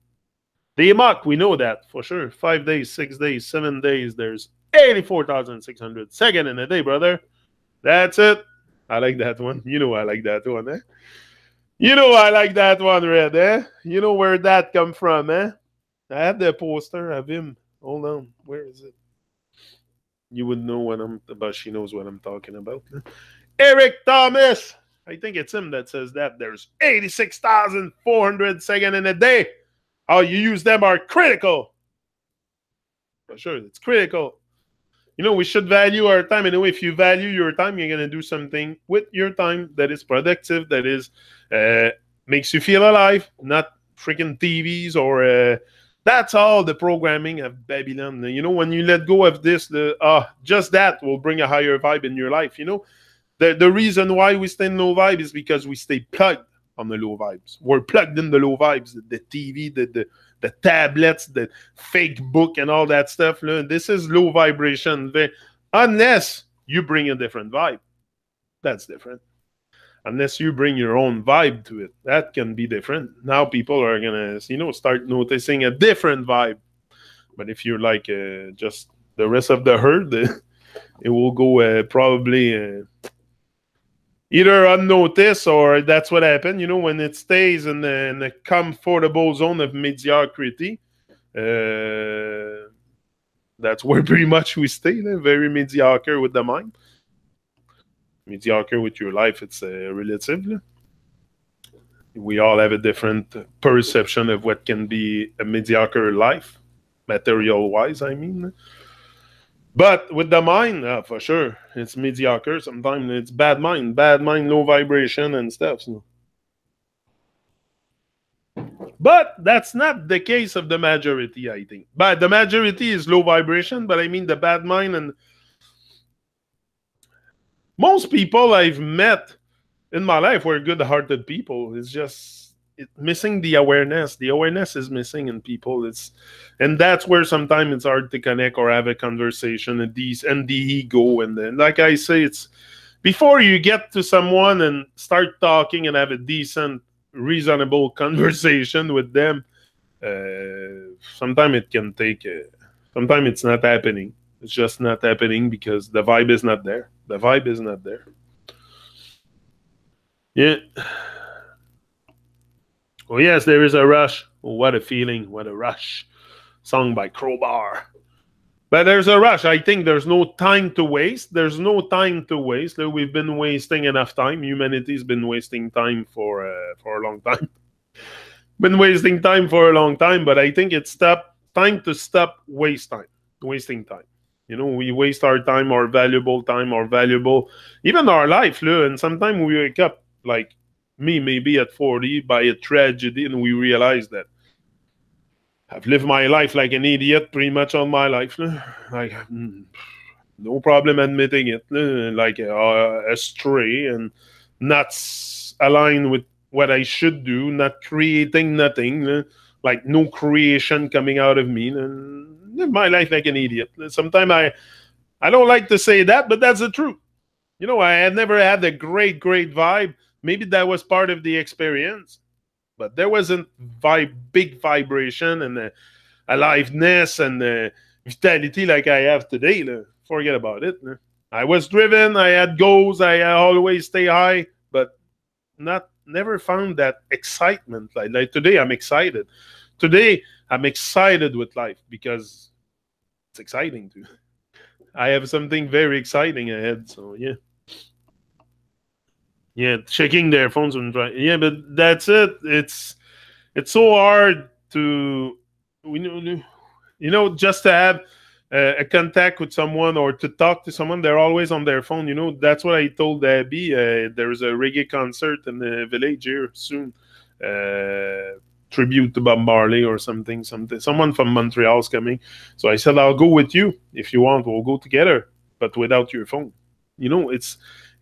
They mock, we know that for sure. 5 days, 6 days, 7 days. There's 84,600. Second in a day, brother. That's it. I like that one. You know I like that one, eh? You know I like that one, Red, eh? You know where that come from, eh? I had the poster of him. Hold on. Where is it? You would know what I'm about. She knows what I'm talking about. Eh? Eric Thomas. I think it's him that says that. There's 86,400 second in a day. How you use them are critical. For sure, it's critical. You know, we should value our time. Anyway, if you value your time, you're going to do something with your time that is productive, that is makes you feel alive, not freaking TVs or... that's all the programming of Babylon. You know, when you let go of this, just that will bring a higher vibe in your life. You know, the reason why we stay in low vibe is because we stay plugged on the low vibes. We're plugged in the low vibes, the TV, the tablets, the fake book, and all that stuff. This is low vibration. Unless you bring a different vibe, that's different. Unless you bring your own vibe to it, that can be different. Now people are gonna, you know, start noticing a different vibe. But if you're like just the rest of the herd, it will go probably either unnoticed, or that's what happened. You know, when it stays in the comfortable zone of mediocrity, that's where pretty much we stay. Very mediocre with the mind. Mediocre with your life, it's relative. We all have a different perception of what can be a mediocre life, material-wise, I mean. But with the mind, for sure, it's mediocre. Sometimes it's bad mind, low vibration and stuff. So. But that's not the case of the majority, I think. But the majority is low vibration, but I mean the bad mind and... Most people I've met in my life were good-hearted people. It's just missing the awareness. The awareness is missing in people. And that's where sometimes it's hard to connect or have a conversation. And the ego, and then, like I say, it's before you get to someone and start talking and have a decent, reasonable conversation with them. Sometimes it can take. Sometimes it's not happening. It's just not happening because the vibe is not there. The vibe is not there. Yeah. Oh, yes, there is a rush. Oh, what a feeling. What a rush. Sung by Crowbar. But there's a rush. I think there's no time to waste. There's no time to waste. We've been wasting enough time. Humanity's been wasting time for a long time. Been wasting time for a long time, but I think it's time to stop wasting time. You know, we waste our time, our valuable, even our life, and sometimes we wake up, like me, maybe at 40, by a tragedy, and we realize that I've lived my life like an idiot pretty much all my life. Like, No problem admitting it. Like astray and not aligned with what I should do, not creating nothing, like no creation coming out of me. And live my life like an idiot. Sometimes I don't like to say that, but that's the truth. You know, I had never had a great vibe. Maybe that was part of the experience, but there wasn't big vibration and aliveness and vitality like I have today. Forget about it. I was driven. I had goals. I always stay high, but never found that excitement. Like today, I'm excited. Today, I'm excited with life because it's exciting too. I have something very exciting ahead. So yeah. Yeah, checking their phones and try. Yeah, but that's it. It's so hard to just to have a contact with someone or to talk to someone. They're always on their phone. That's what I told Abby. There's a reggae concert in the village here soon. Tribute to Bob Marley or something. Someone from Montreal's coming. So I said, I'll go with you if you want. We'll go together, but without your phone.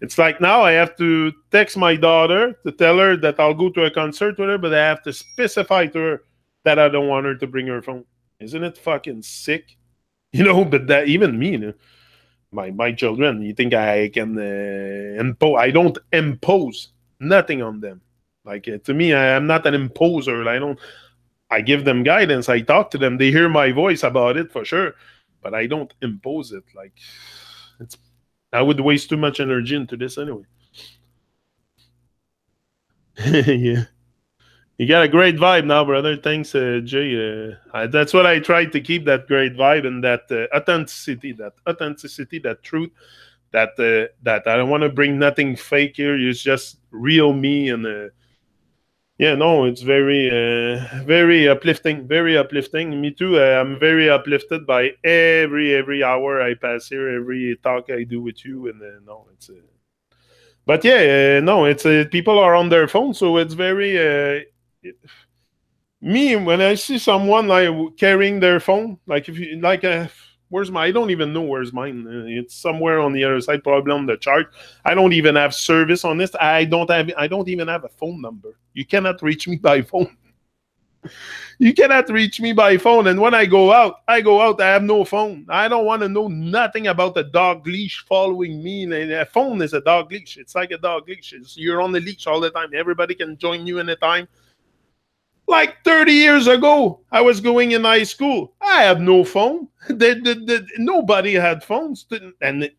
It's like now I have to text my daughter to tell her that I'll go to a concert with her, but I have to specify to her that I don't want her to bring her phone. Isn't it fucking sick? But that even me, my children, you think I can impose? I don't impose nothing on them. Like to me, I am not an imposer. I give them guidance. I talk to them. They hear my voice about it for sure, but I don't impose it. Like I would waste too much energy into this anyway. Yeah. You got a great vibe now, brother. Thanks, Jay. That's what I tried to keep, that great vibe and that authenticity, that truth, that I don't want to bring nothing fake here. It's just real me. And it's very uplifting, very uplifting. Me too. I'm very uplifted by every hour I pass here, every talk I do with you. And it's but yeah, it's people are on their phone, so it's very me when I see someone like carrying their phone, like if you like where's my, I don't even know where's mine. It's somewhere on the other side, probably on the chart. I don't even have service on this. I don't even have a phone number. You cannot reach me by phone. You cannot reach me by phone. And when I go out, I have no phone. I don't want to know nothing about the dog leash following me. A phone is a dog leash. It's like a dog leash. You're on the leash all the time. Everybody can join you anytime. Like 30 years ago, I was going in high school. I had no phone. Nobody had phones. And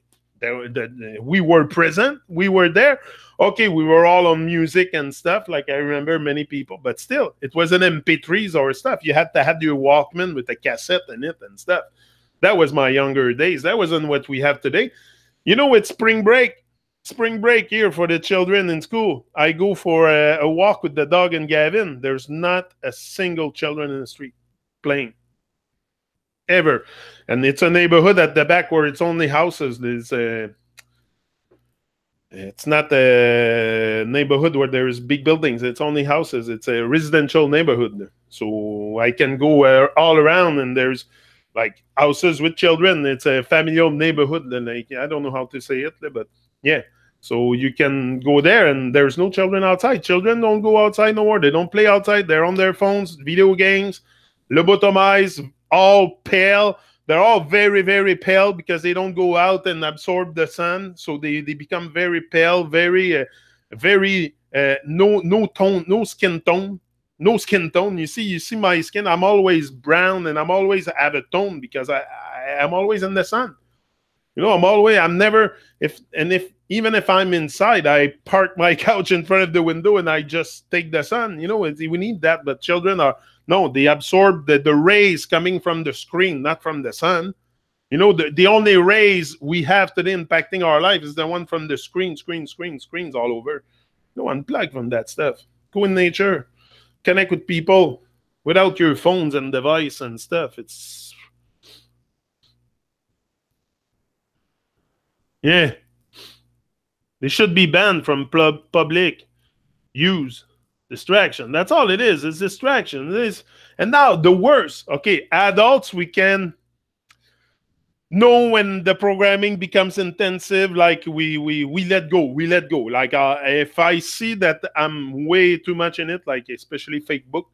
we were present. We were there. Okay, we were all on music and stuff. Like I remember many people. But still, it wasn't MP3s or stuff. You had to have your Walkman with a cassette in it and stuff. That was my younger days. That wasn't what we have today. It's spring break. Spring break here for the children in school. I go for a walk with the dog and Gavin. There's not a single children in the street playing. Ever. And it's a neighborhood at the back where it's only houses. It's not a neighborhood where there's big buildings. It's only houses. It's a residential neighborhood. So I can go all around and there's like houses with children. It's a familial neighborhood. Like, I don't know how to say it, but yeah. So you can go there and there's no children outside. Children don't go outside no more. They don't play outside. They're on their phones, video games, lobotomized, all pale. They're all very, very pale because they don't go out and absorb the sun. So they become very pale, very no tone, no skin tone. No skin tone. You see my skin. I'm always brown and I'm always have a tone because I'm always in the sun. I'm never, even if I'm inside, I park my couch in front of the window and I just take the sun. We need that, but children they absorb the rays coming from the screen, not from the sun. The only rays we have today impacting our life is the one from the screens all over. Unplug from that stuff. Go in nature. Connect with people without your phones and device and stuff. Yeah. They should be banned from public use. Distraction. That's all it is. It's distraction. And now the worst. Okay, adults, we can know when the programming becomes intensive, like we let go, like if I see that I'm way too much in it, like especially Facebook,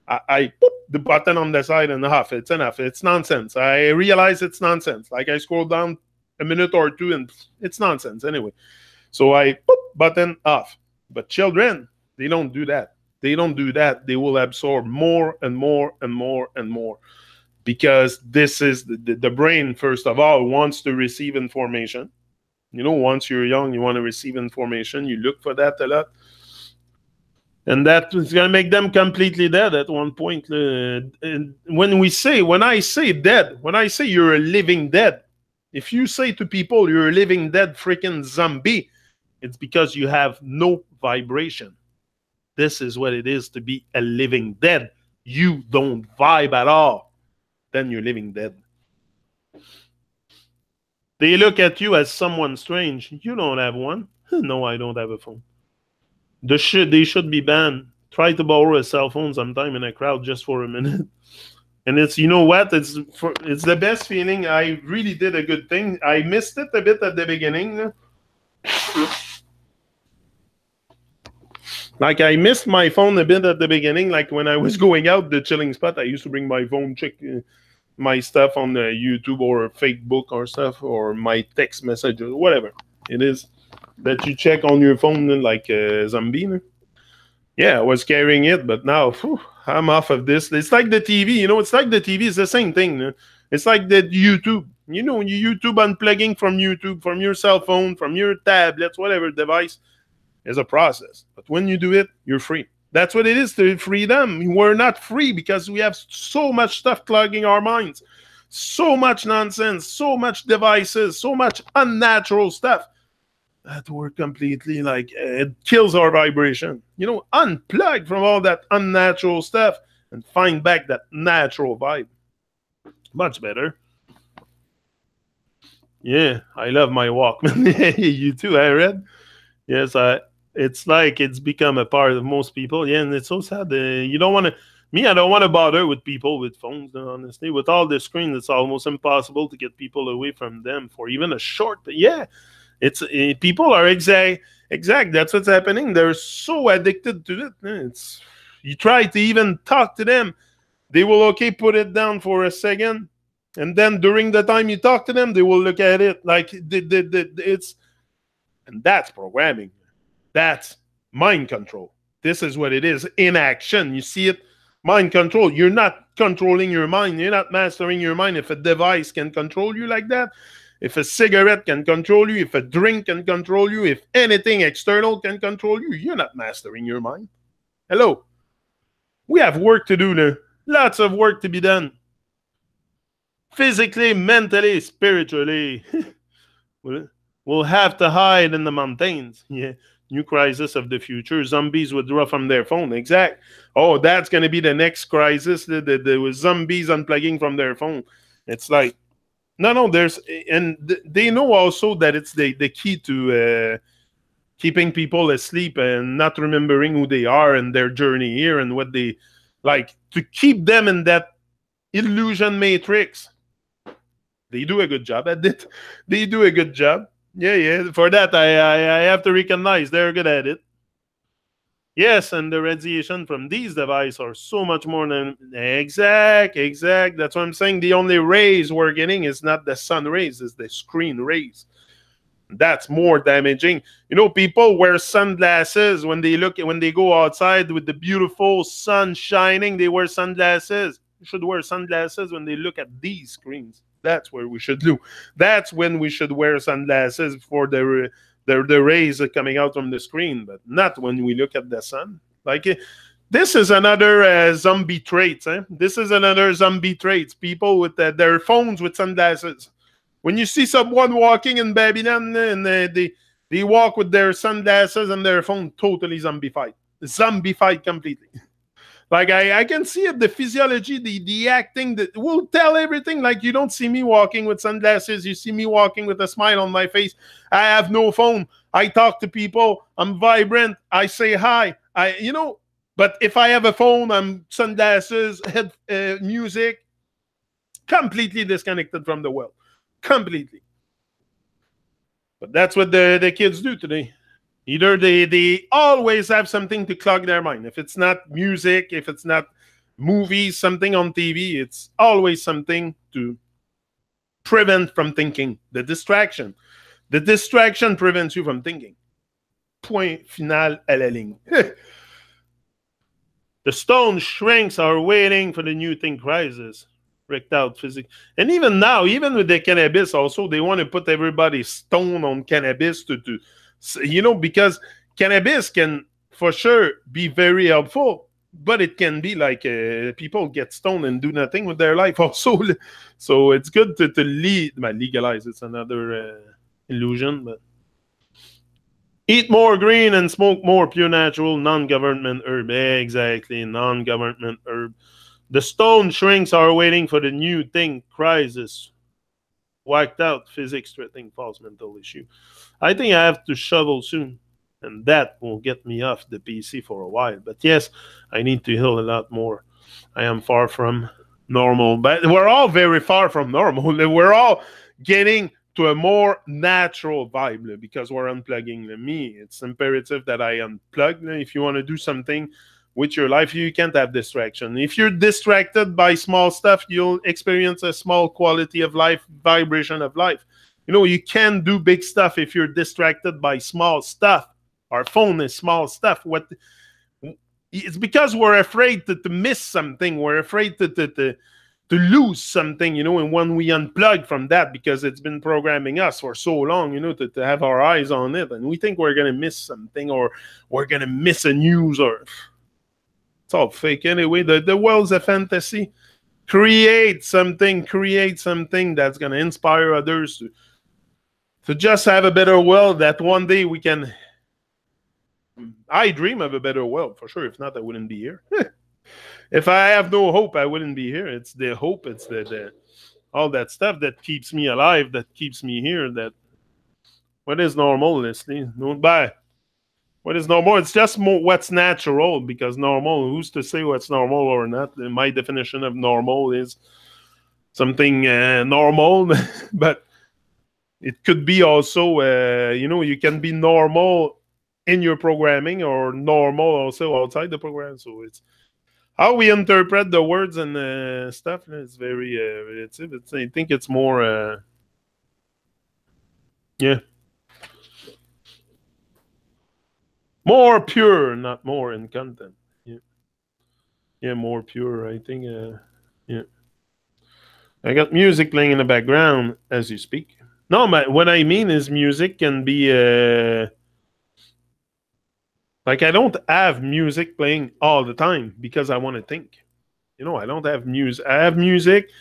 I put the button on the side and enough, it's nonsense. I realize it's nonsense, like I scroll down a minute or two and it's nonsense anyway, so I put button off. But children, they don't do that. They will absorb more and more and more and more, because this is the brain, first of all, wants to receive information. Once you're young, you want to receive information. You look for that a lot. And that is going to make them completely dead at one point. When I say dead, when I say you're a living dead, if you say to people you're a living dead freaking zombie, it's because you have no vibration. This is what it is to be a living dead. You don't vibe at all. Then you're living dead. They look at you as someone strange. You don't have one. No, I don't have a phone. They should be banned. Try to borrow a cell phone sometime in a crowd just for a minute. And it's, you know what? It's the best feeling. I really did a good thing. I missed it a bit at the beginning. Like I missed my phone a bit at the beginning. Like when I was going out the chilling spot, I used to bring my phone, check my stuff on the YouTube or Facebook or stuff, or my text message or whatever it is that you check on your phone like a zombie. Yeah, I was carrying it, but now I'm off of this. It's like the TV, it's like the TV is the same thing. It's like the YouTube. You YouTube unplugging from YouTube, from your cell phone, from your tablets, whatever device, is a process. But when you do it, you're free. That's what it is, to freedom. We're not free because we have so much stuff clogging our minds. So much nonsense, so much devices, so much unnatural stuff that we're completely like, it kills our vibration. Unplug from all that unnatural stuff and find back that natural vibe. Much better. Yeah, I love my Walkman. You too, I read. Yes, it's like it's become a part of most people. Yeah, and it's so sad. You don't want to. I don't want to bother with people with phones. Honestly, with all the screens, it's almost impossible to get people away from them for even a short. Yeah, it's people are exact. That's what's happening. They're so addicted to it. You try to even talk to them, they will put it down for a second, and then during the time you talk to them, they will look at it like it's, and that's programming. That's mind control. This is what it is in action. You see it? Mind control. You're not controlling your mind. You're not mastering your mind. If a device can control you like that, if a cigarette can control you, if a drink can control you, if anything external can control you, you're not mastering your mind. Hello. We have work to do now. Lots of work to be done. Physically, mentally, spiritually. We'll have to hide in the mountains. Yeah. New crisis of the future. Zombies withdraw from their phone. Exact. Oh, that's going to be the next crisis. The zombies unplugging from their phone. It's like, no, they know also that it's the key to keeping people asleep and not remembering who they are and their journey here and what they like, to keep them in that illusion matrix. They do a good job at it. They do a good job. Yeah. For that, I have to recognize they're good at it. Yes, and the radiation from these devices are so much more than exact. That's what I'm saying. The only rays we're getting is not the sun rays, it's the screen rays. That's more damaging. People wear sunglasses when they go outside with the beautiful sun shining. They wear sunglasses. You should wear sunglasses when they look at these screens. That's where we should do. That's when we should wear sunglasses for the rays coming out from the screen, but not when we look at the sun. Like this is another zombie trait. This is another zombie trait. People with their phones with sunglasses. When you see someone walking in Babylon and they walk with their sunglasses and their phone, totally zombified completely. Like I can see it, the physiology, the acting that will tell everything. Like you don't see me walking with sunglasses. You see me walking with a smile on my face. I have no phone. I talk to people. I'm vibrant. I say hi. But if I have a phone, I'm sunglasses, music, completely disconnected from the world. completely. But that's what the kids do today. Either they always have something to clog their mind. If it's not music, if it's not movies, something on TV, it's always something to prevent from thinking. The distraction. The distraction prevents you from thinking. Point final à la ligne. The stone shrinks are waiting for the new thing crisis. Wrecked out physics. And even now, even with the cannabis also, they want to put everybody stone on cannabis to because cannabis can for sure be very helpful, but it can be like people get stoned and do nothing with their life also. So it's good to legalize. It's another illusion, but eat more green and smoke more pure natural non-government herb. Exactly, non-government herb. The stone shrinks are waiting for the new thing crisis. Wiped out physics threatening false mental issue. I think I have to shovel soon, and that will get me off the PC for a while. But yes, I need to heal a lot more. I am far from normal, but we're all very far from normal. We're all getting to a more natural vibe because we're unplugging me. It's imperative that I unplug. If you want to do something with your life, you can't have distraction. If you're distracted by small stuff, you'll experience a small quality of life, vibration of life. You can't do big stuff if you're distracted by small stuff. Our phone is small stuff. It's because we're afraid to miss something. We're afraid to lose something, and when we unplug from that, because it's been programming us for so long, to have our eyes on it, and we think we're going to miss something or we're going to miss a news or... It's all fake anyway. The world's a fantasy. Create something that's going to inspire others to just have a better world that one day we can... I dream of a better world, for sure. If not, I wouldn't be here. If I have no hope, I wouldn't be here. It's the hope. It's the all that stuff that keeps me alive, that keeps me here. That what is normal, Leslie? No, bye. What is normal? It's just what's natural, because normal, who's to say what's normal or not? My definition of normal is something normal, but it could be also, you can be normal in your programming or normal also outside the program. So it's how we interpret the words and stuff is very, I think it's more, yeah. More pure, not more in content. Yeah, more pure. I think. Yeah. I got music playing in the background as you speak. No, what I mean is music can be like I don't have music playing all the time because I want to think. I don't have music. I have music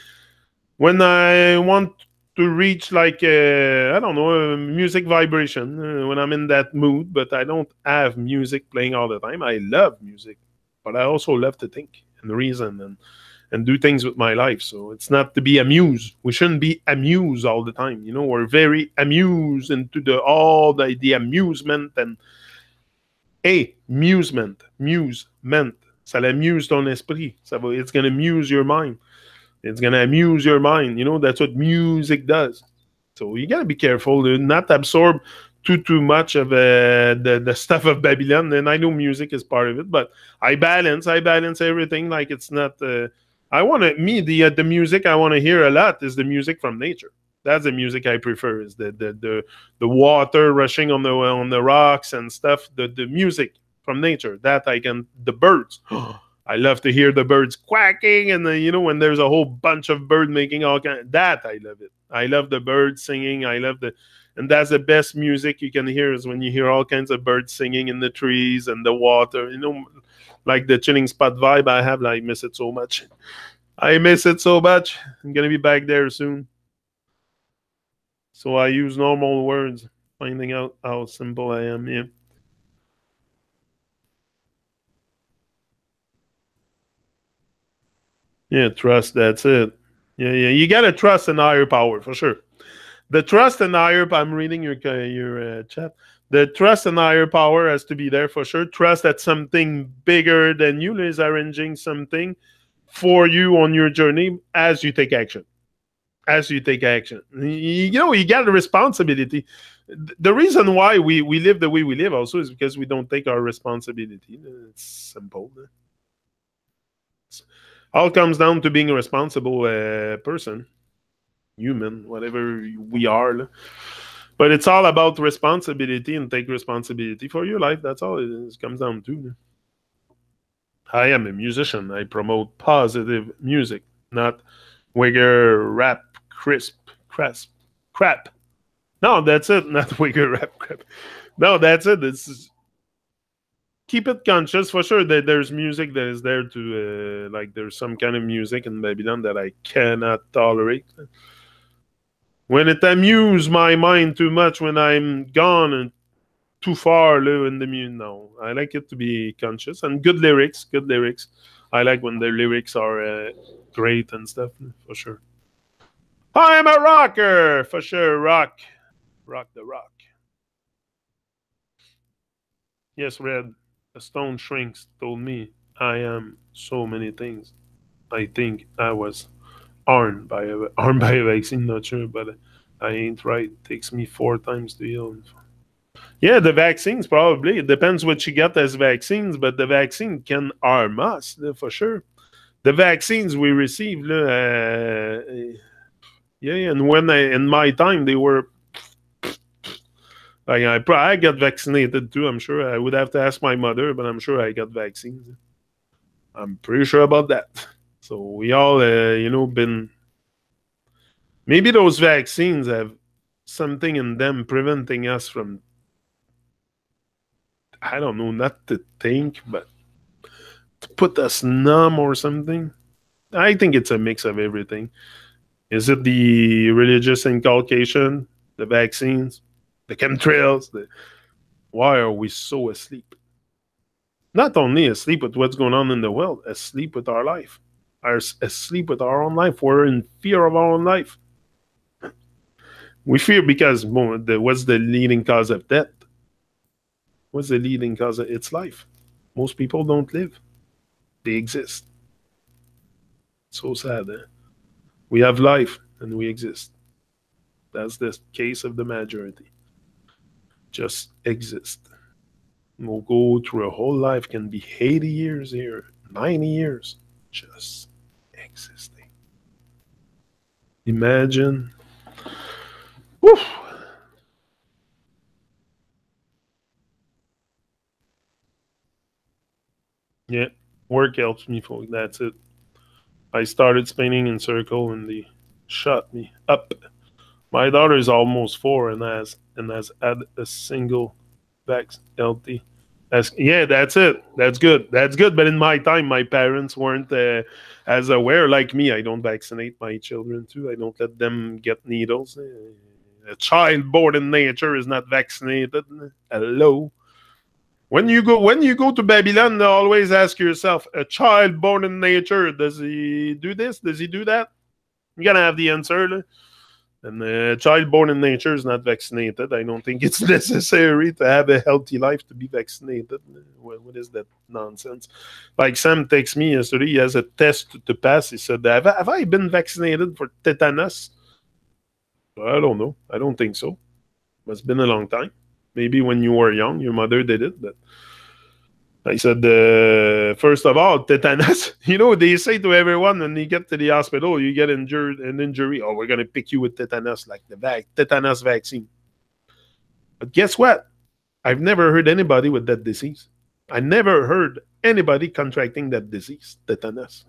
when I want to reach like I don't know, music vibration when I'm in that mood, but I don't have music playing all the time. I love music, but I also love to think and reason and do things with my life. So it's not to be amused. We shouldn't be amused all the time. We're very amused into the amusement and amusement. Ça l'amuse ton esprit. It's gonna amuse your mind. It's going to amuse your mind. That's what music does. So you got to be careful to not absorb too much of the stuff of Babylon. And I know music is part of it, but I balance everything. Like it's not, the music I want to hear a lot is the music from nature. That's the music I prefer, is the water rushing on the rocks and stuff. The music from nature that the birds. I love to hear the birds quacking, and when there's a whole bunch of birds making all kinds. That I love it. I love the birds singing. And that's the best music you can hear, is when you hear all kinds of birds singing in the trees and the water. Like the chilling spot vibe I have. I miss it so much. I'm gonna be back there soon. So I use normal words, finding out how simple I am. Yeah. Yeah, trust, that's it. Yeah, you got to trust in higher power, for sure. The trust in higher, I'm reading your chat. The trust in higher power has to be there, for sure. Trust that something bigger than you is arranging something for you on your journey as you take action. as you take action. You know, you got a responsibility. The reason why we live the way we live also is because we don't take our responsibility. It's simple. All comes down to being a responsible person, human, whatever we are. But it's all about responsibility and take responsibility for your life. That's all it comes down to. I am a musician. I promote positive music, not wigger, rap, crap. No, that's it. Not wigger, rap, crap. No, that's it. It's keep it conscious for sure that there's music that is there to like there's some kind of music in Babylon that I cannot tolerate. When it amuses my mind too much, when I'm gone and too far in the music, no. I like it to be conscious and good lyrics. I like when the lyrics are great and stuff, for sure. I'm a rocker, for sure. Rock the rock. Yes, Red. A stone shrinks told me I am so many things. I think I was armed by a vaccine, not sure, but I ain't right. Takes me 4 times to heal. Yeah, the vaccines probably. It depends what you get as vaccines, but the vaccine can harm us, for sure. The vaccines we received, yeah, and when in my time, they were... Like I got vaccinated too. I'm sure I would have to ask my mother, but I'm sure I got vaccines. I'm pretty sure about that. So we all, been... Maybe those vaccines have something in them preventing us from... I don't know, not to think, but to put us numb or something. I think it's a mix of everything. Is it the religious inculcation, the vaccines, the chemtrails? Why are we so asleep? Not only asleep with what's going on in the world, asleep with our life. Asleep with our own life. We're in fear of our own life. We fear because what's the leading cause of death? What's the leading cause of its life? Most people don't live. They exist. So sad, eh? We have life and we exist. That's the case of the majority. Just exist. We'll go through a whole life, can be 80 years here, 90 years, just existing. Imagine. Woo! Yeah, work helps me, folks. That's it. I started spinning in circle and they shut me up. My daughter is almost 4 and has had a single vax healthy. Yeah, that's it. That's good. That's good. But in my time, my parents weren't as aware like me. I don't vaccinate my children too. I don't let them get needles. A child born in nature is not vaccinated. Hello. When you go to Babylon, always ask yourself: a child born in nature, does he do this? Does he do that? You're gonna have the answer. And a child born in nature is not vaccinated. I don't think it's necessary to have a healthy life to be vaccinated. What is that nonsense? Like Sam texted me yesterday, he has a test to pass. He said, have I been vaccinated for tetanus? I don't know. I don't think so. It's been a long time. Maybe when you were young, your mother did it, but I said, first of all, tetanus. They say to everyone when you get to the hospital, you get an injury. Oh, we're going to pick you with tetanus, like the tetanus vaccine. But guess what? I've never heard anybody with that disease. I never heard anybody contracting that disease, tetanus.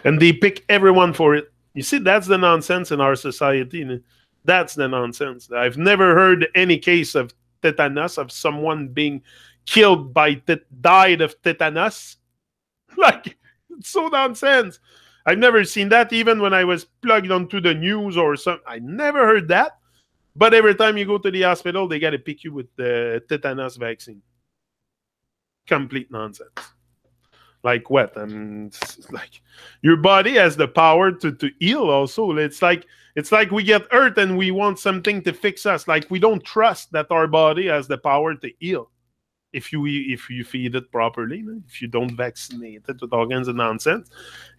And they pick everyone for it. You see, that's the nonsense in our society. That's the nonsense. I've never heard any case of tetanus, of someone being killed died of tetanus. Like, it's so nonsense. I've never seen that even when I was plugged onto the news or something. I never heard that. But every time you go to the hospital, they got to pick you with the tetanus vaccine. Complete nonsense. Like what? Like your body has the power to heal also. It's like we get hurt and we want something to fix us. Like we don't trust that our body has the power to heal. If you feed it properly, if you don't vaccinate it with all kinds of nonsense,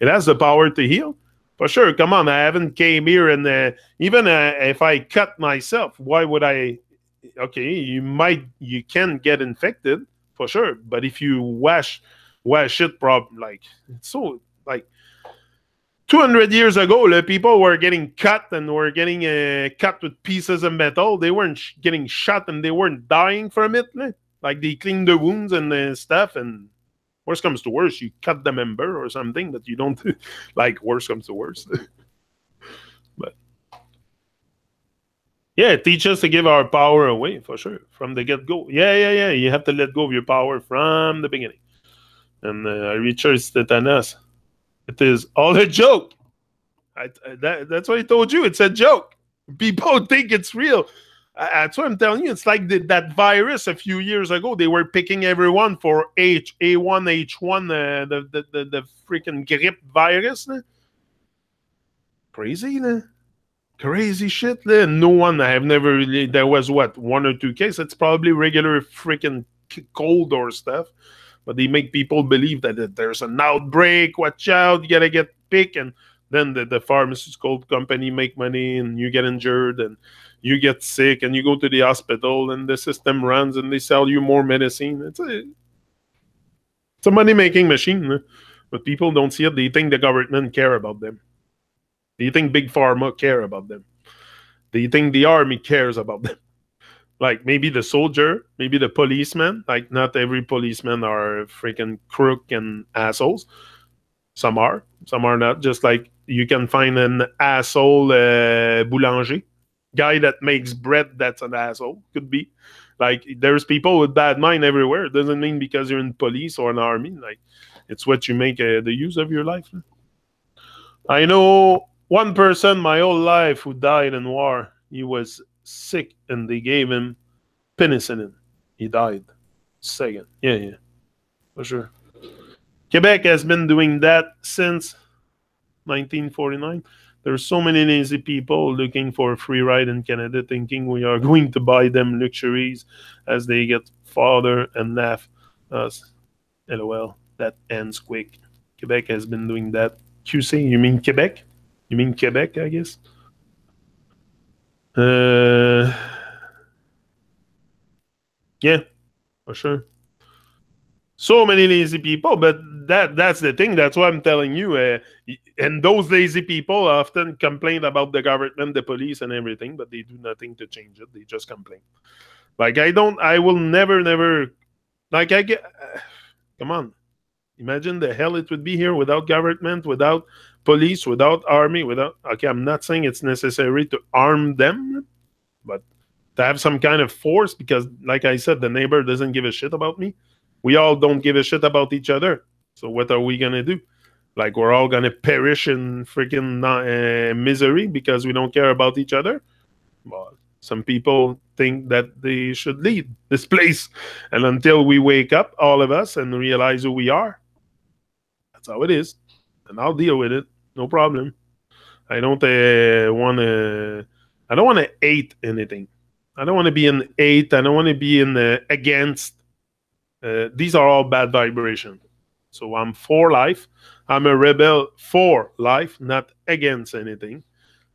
it has the power to heal. For sure. Come on, I haven't came here and even if I cut myself, why would I? Okay, you can get infected for sure, but if you wash it, like it's so like 200 years ago, the people were getting cut and were getting cut with pieces of metal. They weren't getting shot and they weren't dying from it. Like they clean the wounds and stuff, and worst comes to worst, you cut the member or something, but you don't like worst comes to worst. But yeah, teach us to give our power away for sure from the get-go. Yeah. You have to let go of your power from the beginning. And Richard Tetanas, it is all a joke. That's what I told you. It's a joke. People think it's real. That's what I'm telling you. It's like that virus a few years ago. They were picking everyone for A1H1, the freaking grip virus. Crazy, crazy shit. No one. I have never really. There was what 1 or 2 cases. It's probably regular freaking cold or stuff. But they make people believe that there's an outbreak. Watch out! You gotta get picked, and then the pharmaceutical company make money, and you get injured, and you get sick, and you go to the hospital, and the system runs, and they sell you more medicine. It's a money-making machine, but people don't see it. They think the government care about them. They think Big Pharma care about them. They think the army cares about them. Like maybe the soldier, maybe the policeman. Like not every policeman are freaking crook and assholes. Some are not. Just like you can find an asshole boulanger. Guy that makes bread, that's an asshole. Could be. Like there's people with bad mind everywhere. It doesn't mean because you're in police or an army. Like it's what you make the use of your life. I know one person my whole life who died in war. He was sick and they gave him penicillin. He died. Second. Yeah. For sure. Quebec has been doing that since 1949. There's so many lazy people looking for a free ride in Canada, thinking we are going to buy them luxuries as they get farther and laugh us. LOL. That ends quick. Quebec has been doing that. QC, you mean Quebec? You mean Quebec, I guess? Yeah, for sure. So many lazy people, but that's the thing. That's what I'm telling you. And those lazy people often complain about the government, the police, and everything, but they do nothing to change it. They just complain. Like I will never. Like I get. Come on, imagine the hell it would be here without government, without police, without army, without. Okay, I'm not saying it's necessary to arm them, but to have some kind of force, because, like I said, the neighbor doesn't give a shit about me. We all don't give a shit about each other. So what are we going to do? Like, we're all going to perish in freaking misery because we don't care about each other? Well, some people think that they should lead this place. And until we wake up, all of us, and realize who we are, that's how it is. And I'll deal with it. No problem. I don't want to hate anything. I don't want to be in hate. I don't want to be in against. These are all bad vibrations. So I'm for life. I'm a rebel for life, not against anything.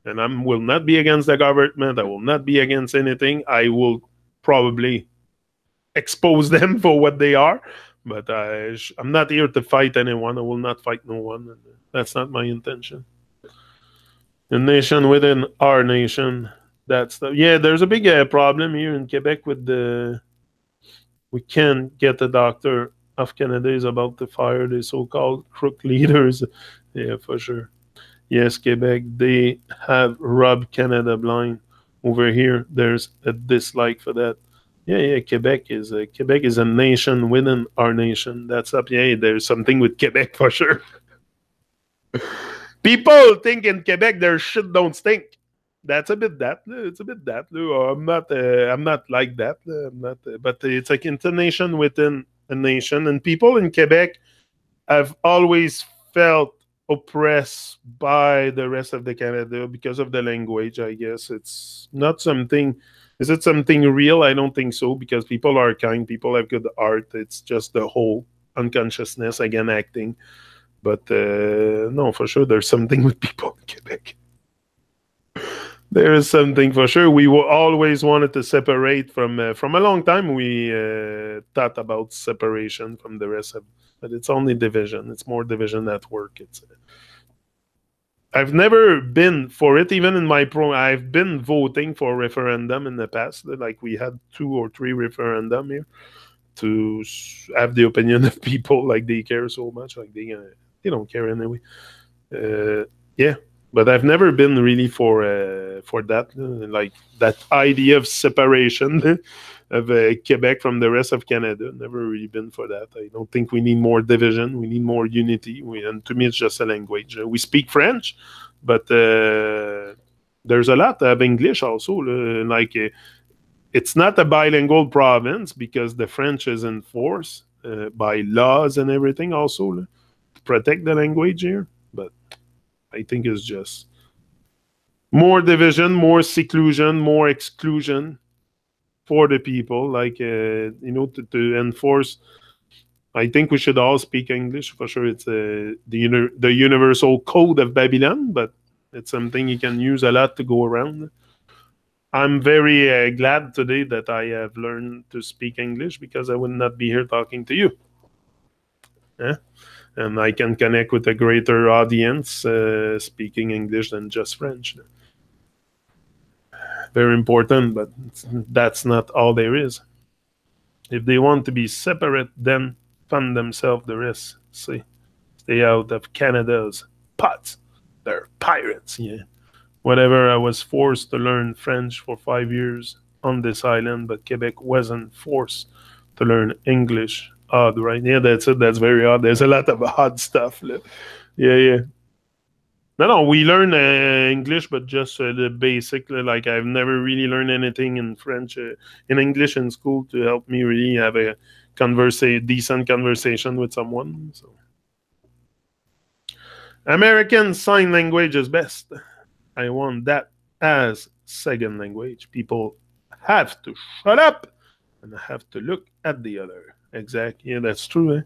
And I will not be against the government. I will not be against anything. I will probably expose them for what they are. But I'm not here to fight anyone. I will not fight no one. That's not my intention. The nation within our nation. Yeah, there's a big problem here in Quebec with the... We can't get a doctor of Canada is about to fire the so-called crook leaders. Yeah, for sure. Yes, Quebec, they have rubbed Canada blind. Over here, there's a dislike for that. Yeah, Quebec is a nation within our nation. That's up. Yeah, there's something with Quebec for sure. People think in Quebec their shit don't stink. That's a bit that. It's a bit that. I'm not like that. I'm not. But it's like it's a nation within a nation, and people in Quebec have always felt oppressed by the rest of the Canada because of the language. I guess it's not something. Is it something real? I don't think so, because people are kind. People have good art. It's just the whole unconsciousness again acting. But no, for sure, there's something with people in Quebec. There is something for sure. We always wanted to separate from a long time. We thought about separation from the rest of, but it's only division. It's more division at work. I've never been for it, even in my I've been voting for referendum in the past. Like we had 2 or 3 referendum here to have the opinion of people. Like they care so much. Like they don't care anyway. Yeah. But I've never been really for that, like that idea of separation of Quebec from the rest of Canada. Never really been for that. I don't think we need more division. We need more unity. And to me, it's just a language. We speak French, but there's a lot of English also. It's not a bilingual province because the French is enforced by laws and everything also to protect the language here. But I think it's just more division, more seclusion, more exclusion for the people. Like, to enforce. I think we should all speak English. For sure, it's the universal code of Babylon, but it's something you can use a lot to go around. I'm very glad today that I have learned to speak English because I would not be here talking to you. Yeah? And I can connect with a greater audience speaking English than just French. Very important, but that's not all there is. If they want to be separate, then fund themselves the rest. Stay out of Canada's pots. They're pirates, yeah. Whatever, I was forced to learn French for 5 years on this island, but Quebec wasn't forced to learn English. Odd, right? Yeah, that's it. That's very odd. There's a lot of odd stuff. Yeah. No, we learn English, but just the basic. Like I've never really learned anything in French, in English in school to help me really have a decent conversation with someone. So, American Sign Language is best. I want that as second language. People have to shut up and have to look at the other. Exactly. Yeah, that's true.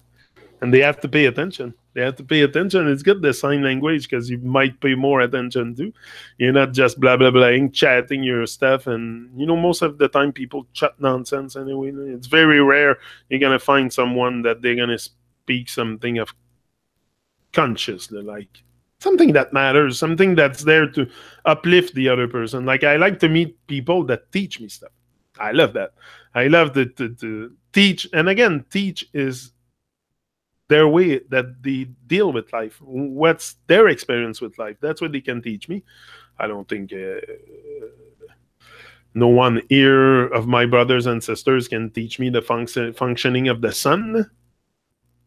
And they have to pay attention. They have to pay attention. It's good, the sign language, because you might pay more attention to. You're not just blah, blah, blah, chatting your stuff. And, most of the time people chat nonsense anyway. It's very rare you're going to find someone that they're going to speak something of consciously, like something that matters, something that's there to uplift the other person. Like I like to meet people that teach me stuff. I love that. I love to teach. And again, teach is their way that they deal with life. What's their experience with life? That's what they can teach me. I don't think no one here of my brothers and sisters can teach me the functioning of the sun.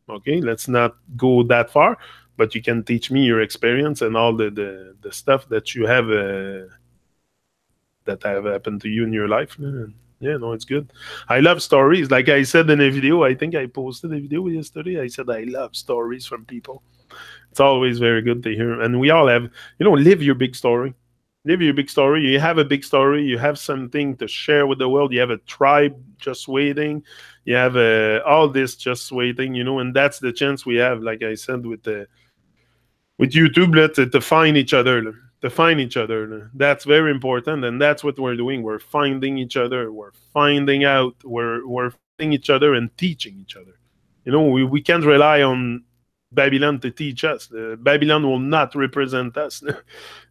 Okay, let's not go that far. But you can teach me your experience and all the stuff that you have that have happened to you in your life. Yeah, no, it's good. I love stories. Like I said in a video, I think I posted a video yesterday. I said I love stories from people. It's always very good to hear. And we all have, live your big story. Live your big story. You have a big story. You have something to share with the world. You have a tribe just waiting. You have all this just waiting, and that's the chance we have, like I said, with YouTube, to find each other. To find each other. That's very important, and that's what we're doing. We're finding each other. We're finding out. We're finding each other and teaching each other. We can't rely on Babylon to teach us. Babylon will not represent us.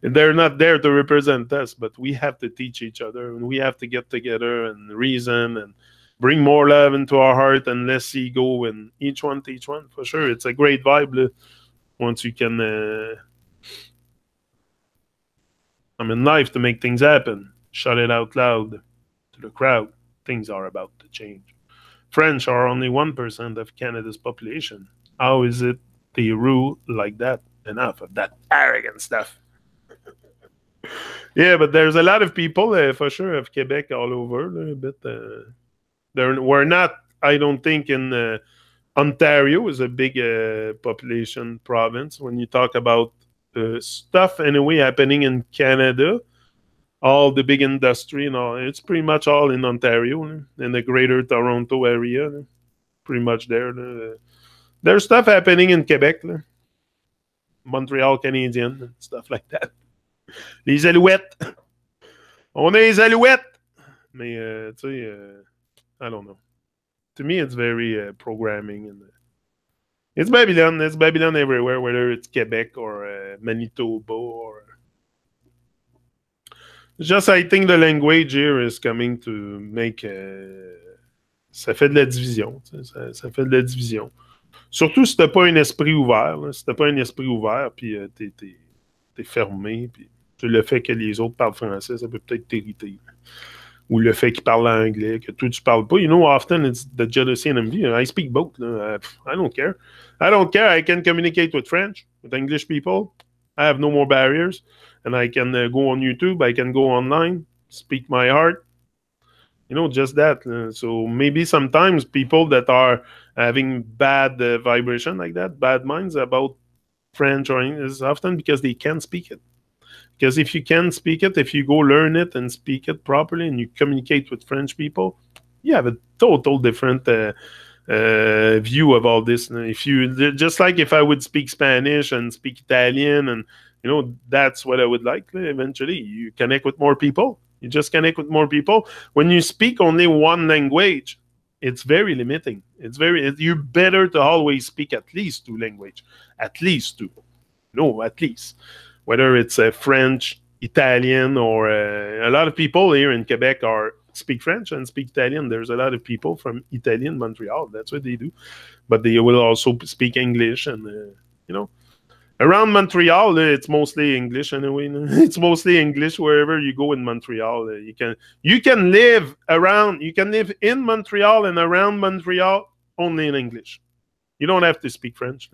They're not there to represent us, but we have to teach each other, and we have to get together and reason and bring more love into our heart and less ego, and each one teach one. For sure, it's a great vibe. Once you can, in life to make things happen, shout it out loud to the crowd. Things are about to change. French are only 1% of Canada's population. How is it they rule like that? Enough of that arrogant stuff. Yeah, but there's a lot of people, for sure, of Quebec all over. We're not, I don't think, in Ontario is a big population province. When you talk about stuff anyway happening in Canada, all the big industry and all, it's pretty much all in Ontario, in the greater Toronto area, pretty much there. There's stuff happening in Quebec. Montreal Canadian and stuff like that. Les Alouettes. On est les Alouettes. Mais, tu sais, I don't know. To me, it's very programming. And it's Babylon. It's Babylon everywhere, whether it's Quebec or Manitoba or... Just, I think the language here is coming to make... ça fait de la division. Ça fait de la division. Surtout si t'as pas un esprit ouvert. Là. Si t'as pas un esprit ouvert, puis t'es fermé, puis le fait que les autres parlent français, ça peut peut-être t'irriter. Ou le fait qu'ils parlent anglais, que toi tu parles pas. You know, often it's the jealousy and envy. I speak both. I don't care. I don't care. I can communicate with French, with English people. I have no more barriers. And I can go on YouTube. I can go online, speak my heart. You know, just that. So maybe sometimes people that are having bad vibration like that, bad minds about French or English, is often because they can't speak it. Because if you can speak it, if you go learn it and speak it properly and you communicate with French people, you have a total different view of all this. If you just like if I would speak Spanish and speak Italian, and you know, that's what I would like eventually. You connect with more people. You just connect with more people. When you speak only one language, it's very limiting. You're better to always speak at least two languages. At least two. No, at least. Whether it's French, Italian, or a lot of people here in Quebec speak French and speak Italian. There's a lot of people from Italian Montreal. That's what they do. But they will also speak English and, you know. Around Montreal, it's mostly English anyway. It's mostly English wherever you go in Montreal. You can live in Montreal and around Montreal only in English. You don't have to speak French.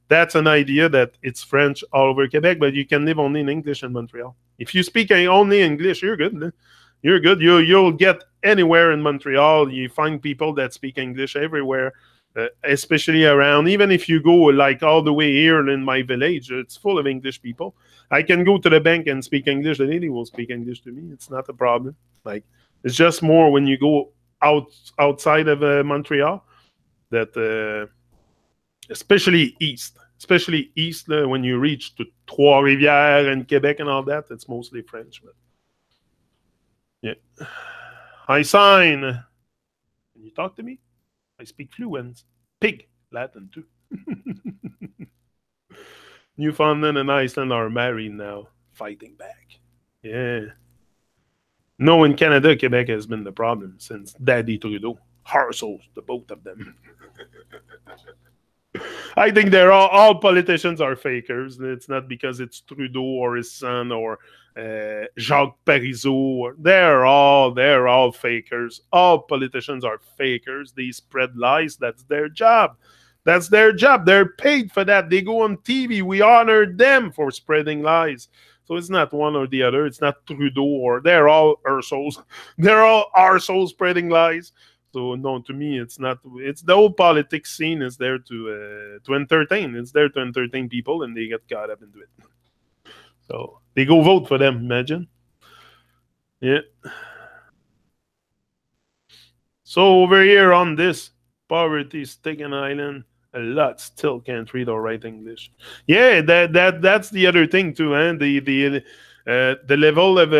That's an idea that it's French all over Quebec, but you can live only in English in Montreal. If you speak only English, you're good. You're good. You'll get anywhere in Montreal. You find people that speak English everywhere. Especially around, even if you go like all the way here in my village, it's full of English people. I can go to the bank and speak English. The lady will speak English to me. It's not a problem. Like, it's just more when you go outside of Montreal that, especially east, when you reach to Trois-Rivières and Quebec and all that, it's mostly French. But yeah, I sign. Can you talk to me? I speak fluent. Pig Latin too. Newfoundland and Iceland are married now, fighting back. Yeah. No, in Canada, Quebec has been the problem since Daddy Trudeau. Harsos, the both of them. I think they're all politicians are fakers. It's not because it's Trudeau or his son or Jacques Parizeau. They're all fakers. All politicians are fakers. They spread lies. That's their job. That's their job. They're paid for that. They go on TV. We honor them for spreading lies. So it's not one or the other. It's not Trudeau or they're all arseholes. They're all arseholes spreading lies. So no, to me, it's not. It's the whole politics scene is there to entertain. It's there to entertain people, and they get caught up into it. So they go vote for them. Imagine. Yeah. So over here on this, poverty is taking an island. A lot still can't read or write English. Yeah, that's the other thing too, and the level of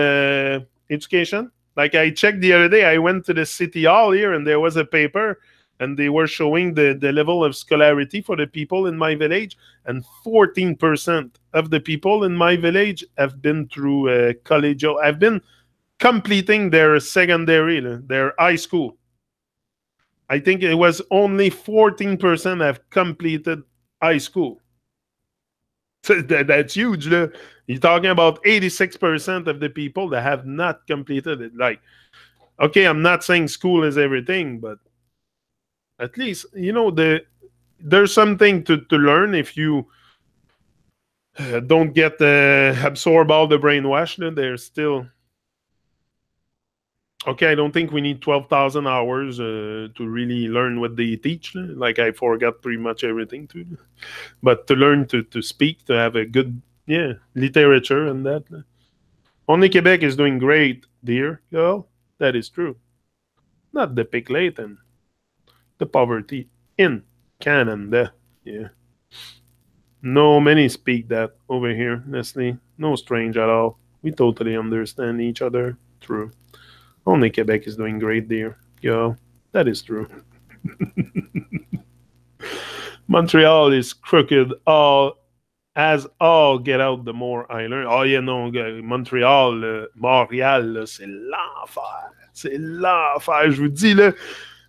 education. Like I checked the other day, I went to the city hall here, and there was a paper, and they were showing the level of scholarity for the people in my village, and 14% of the people in my village have been through college. Have been completing their secondary, their high school. I think it was only 14% have completed high school. So that's huge. You're talking about 86% of the people that have not completed it. Like, okay, I'm not saying school is everything, but at least, you know, there's something to learn if you don't get absorb all the brainwash. There's still... Okay, I don't think we need 12,000 hours to really learn what they teach. Like, I forgot pretty much everything too. But to learn to speak, to have a good, literature and that. Only Quebec is doing great, dear girl. That is true. Not the pick and the poverty in Canada. Yeah. No, many speak that over here, Nestle. No strange at all. We totally understand each other. True. Only Quebec is doing great there. Yeah, that is true. Montreal is crooked all get out the more I learn. Oh yeah, non, Montréal, Montréal, là, c'est l'enfer. C'est l'enfer. Je vous dis, là,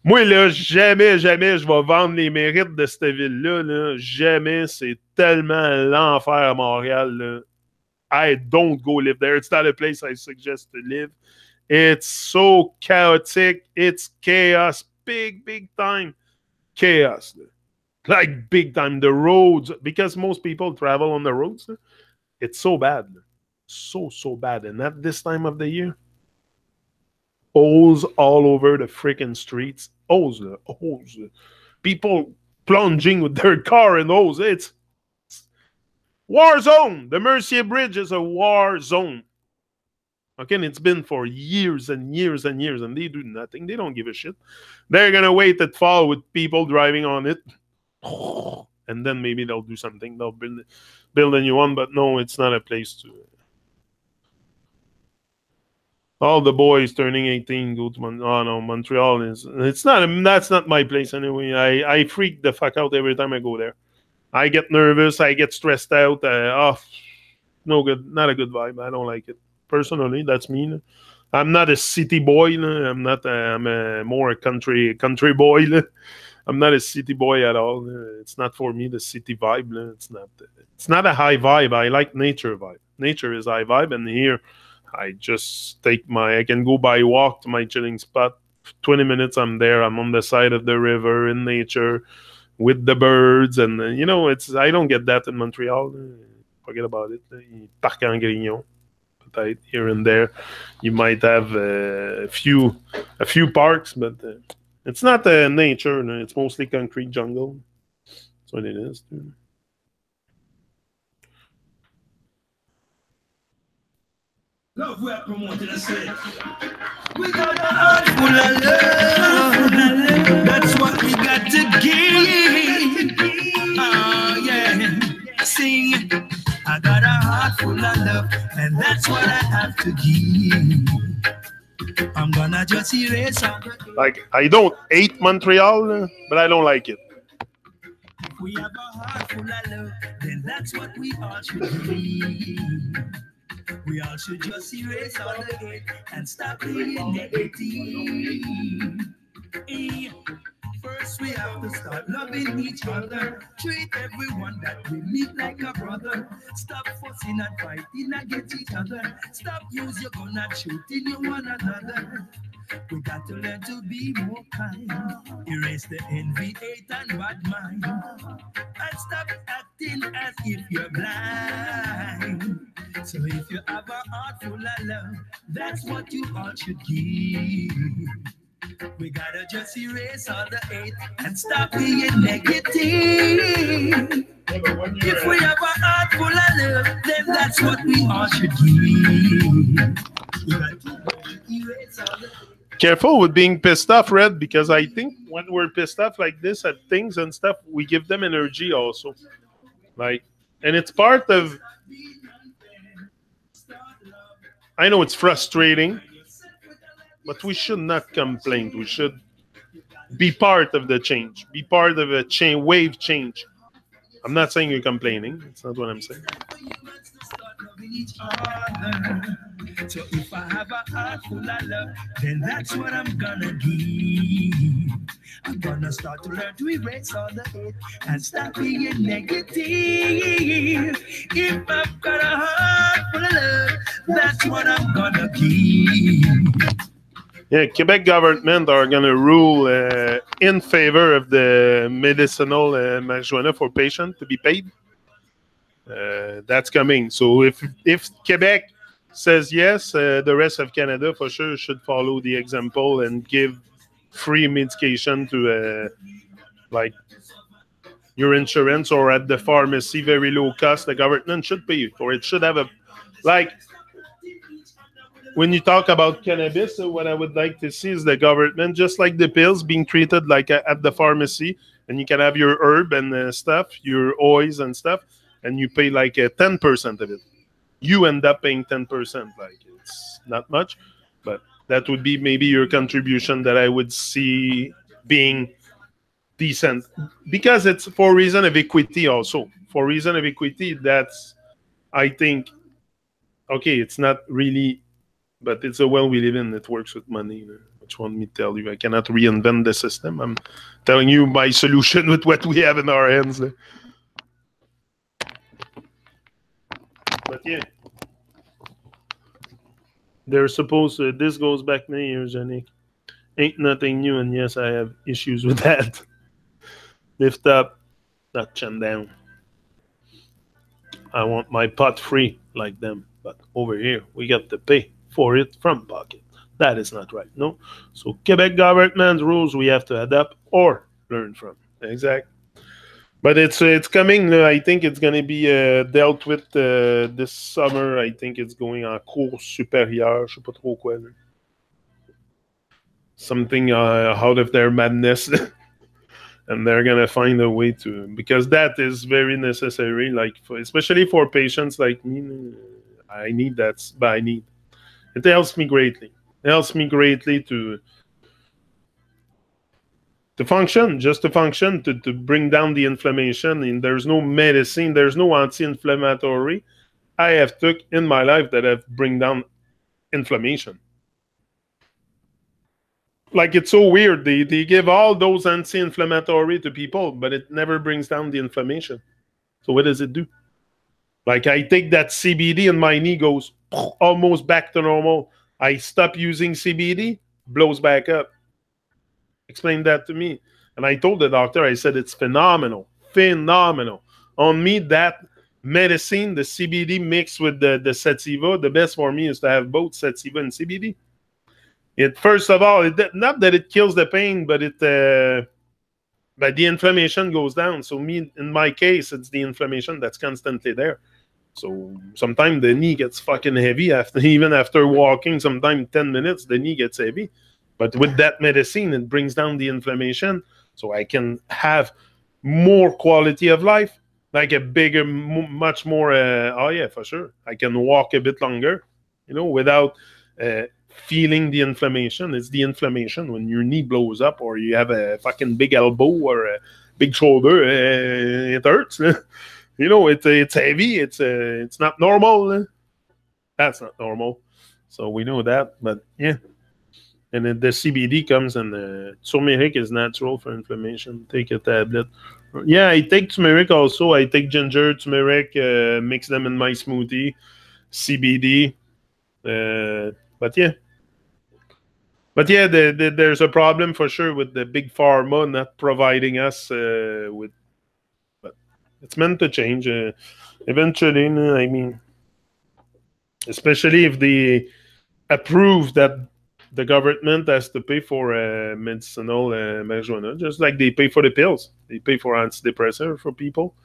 moi, là, jamais, jamais je vais vendre les mérites de cette ville-là. Là. Jamais. C'est tellement l'enfer à Montréal. Là. I don't go live there. It's not a place I suggest to live. It's so chaotic. It's chaos. Big, big time chaos. Là. Like big time. The roads, because most people travel on the roads, it's so bad. So bad. And at this time of the year, holes all over the freaking streets. Holes. People plunging with their car in holes. It's war zone. The Mercier Bridge is a war zone. Okay, and it's been for years and years and years, and they do nothing. They don't give a shit. They're going to wait at fall with people driving on it. And then maybe they'll do something. They'll build a new one, but no, it's not a place to. All the boys turning 18 go to Montreal is. It's not. That's not my place anyway. I freak the fuck out every time I go there. I get nervous. I get stressed out. No good. Not a good vibe. I don't like it personally. That's me. I'm not a city boy. I'm not. I'm more a country boy. I'm not a city boy at all. It's not for me, the city vibe. It's not a high vibe. I like nature vibe. Nature is high vibe. And here, I just I can go by walk to my chilling spot. 20 minutes, I'm there. I'm on the side of the river in nature with the birds. And, I don't get that in Montreal. Forget about it. Parc en Grignon. Peut-être here and there. You might have a few parks, but... it's not nature. It's mostly concrete jungle. That's what it is, dude. Love we are promoting us. We got a heart full of love. That's what we got to give. Oh, yeah. Sing. I got a heart full of love, and that's what I have to give. I'm gonna just erase all. Like, I don't hate Montreal, but I don't like it. If we have a heart full of love, then that's what we all should be. We all should just erase all the hate and stop being negative. First we have to start loving each other. Treat everyone that we meet like a brother. Stop fussing and fighting against each other. Stop using your gun and shooting you one another. We got to learn to be more kind. Erase the envy, hate, and bad mind. And stop acting as if you're blind. So if you have a heart full of love, that's what you all should give. We gotta just erase all the hate and stop being negative. If we have a heart full of love, then that's what we all should give. We got to erase all the hate. Careful with being pissed off, Red, because I think when we're pissed off like this at things and stuff, we give them energy also. Like, and it's part of... I know it's frustrating, but we should not complain. We should be part of the change. Be part of a wave change. I'm not saying you're complaining. That's not what I'm saying. So if I have a heart full of love, then that's what I'm gonna give. I'm gonna start to learn to erase all the hate and stop being negative. If I've got a heart full of love, that's what I'm gonna give. Yeah, Quebec government are going to rule in favor of the medicinal marijuana for patients to be paid. That's coming. So if Quebec says yes, the rest of Canada for sure should follow the example and give free medication to like your insurance or at the pharmacy, very low cost. The government should pay for it. Should have a like. When you talk about cannabis, what I would like to see is the government, just like the pills, being treated like at the pharmacy, and you can have your herb and stuff, your oils and stuff. and you pay like 10% of it. You end up paying 10%. Like, it's not much, but that would be maybe your contribution that I would see being decent, because it's for reason of equity also. For reason of equity, that's, I think, okay, it's not really, but it's a world we live in. It works with money. Which one me tell you? I cannot reinvent the system. I'm telling you my solution with what we have in our hands. But yeah, they're supposed to, this goes back many years, Yannick. Ain't nothing new, and yes, I have issues with that. Lift up, not chin down. I want my pot free like them, but over here we got to pay for it from pocket. That is not right, no? So Quebec government rules we have to adapt or learn from. Exact. But it's coming. I think it's going to be dealt with this summer. I think it's going en cours supérieur. Je sais pas trop quoi. Something out of their madness. And they're going to find a way to, because that is very necessary, like especially for patients like me. I need that, but I need. It helps me greatly. It helps me greatly to function, just to function, to bring down the inflammation. And there's no medicine, there's no anti-inflammatory I have took in my life that have bring down inflammation. Like, it's so weird. They give all those anti-inflammatory to people, but it never brings down the inflammation. So what does it do? Like, I take that CBD and my knee goes almost back to normal. I stop using CBD, blows back up. Explain that to me. And I told the doctor, I said, it's phenomenal. Phenomenal. On me, that medicine, the CBD mixed with the sativa, the best for me is to have both sativa and CBD. It, first of all, not that it kills the pain, but the inflammation goes down. So me, in my case, it's the inflammation that's constantly there. So sometimes the knee gets fucking heavy even after walking. Sometimes 10 minutes, the knee gets heavy. But with that medicine, it brings down the inflammation, so I can have more quality of life, like a bigger, much more. Oh yeah, for sure, I can walk a bit longer, without feeling the inflammation. It's the inflammation when your knee blows up, or you have a fucking big elbow or a big shoulder. It hurts. It's heavy. It's not normal. That's not normal. So we know that. But yeah. And then the CBD comes, and turmeric is natural for inflammation. Take a tablet. Yeah, I take turmeric also. I take ginger, turmeric, mix them in my smoothie, CBD. But yeah. There's a problem for sure with the big pharma not providing us with. But it's meant to change eventually. I mean, especially if they approve that the government has to pay for medicinal marijuana, just like they pay for the pills. They pay for antidepressant for people.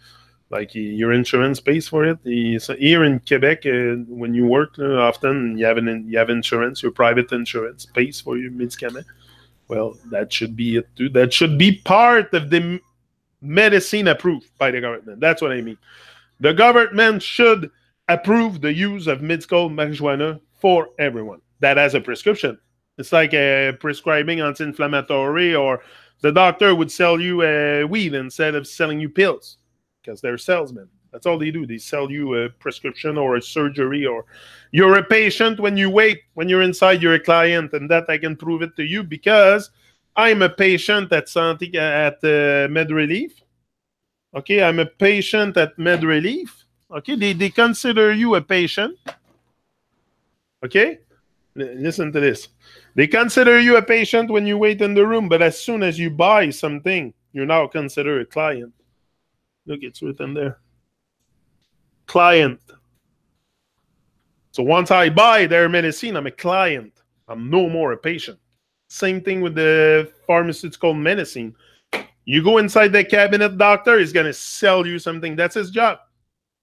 Like your insurance pays for it. So here in Quebec, when you work, often you have insurance. Your private insurance pays for your medicament. Well, that should be it too. That should be part of the medicine approved by the government. That's what I mean. The government should approve the use of medical marijuana for everyone that has a prescription. It's like prescribing anti-inflammatory, or the doctor would sell you weed instead of selling you pills, because they're salesmen. That's all they do. They sell you a prescription or a surgery, or you're a patient when you wait. When you're inside, you're a client, and that I can prove it to you because I'm a patient at Med Relief. Okay, I'm a patient at Med Relief. Okay, they consider you a patient. Okay, listen to this. They consider you a patient when you wait in the room, but as soon as you buy something, you're now considered a client. Look, it's written there. Client. So once I buy their medicine, I'm a client. I'm no more a patient. Same thing with the pharmaceutical medicine. You go inside the cabinet, doctor is going to sell you something. That's his job.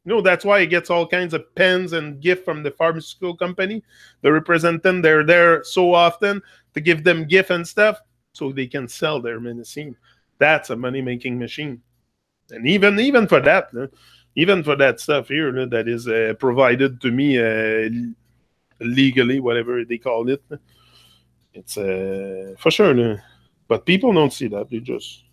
That's why he gets all kinds of pens and gifts from the pharmaceutical company. The representative, they're there so often to give them gift and stuff so they can sell their medicine. That's a money-making machine. And even for that, Even for that stuff here that is provided to me legally, whatever they call it, it's for sure. But people don't see that. They just...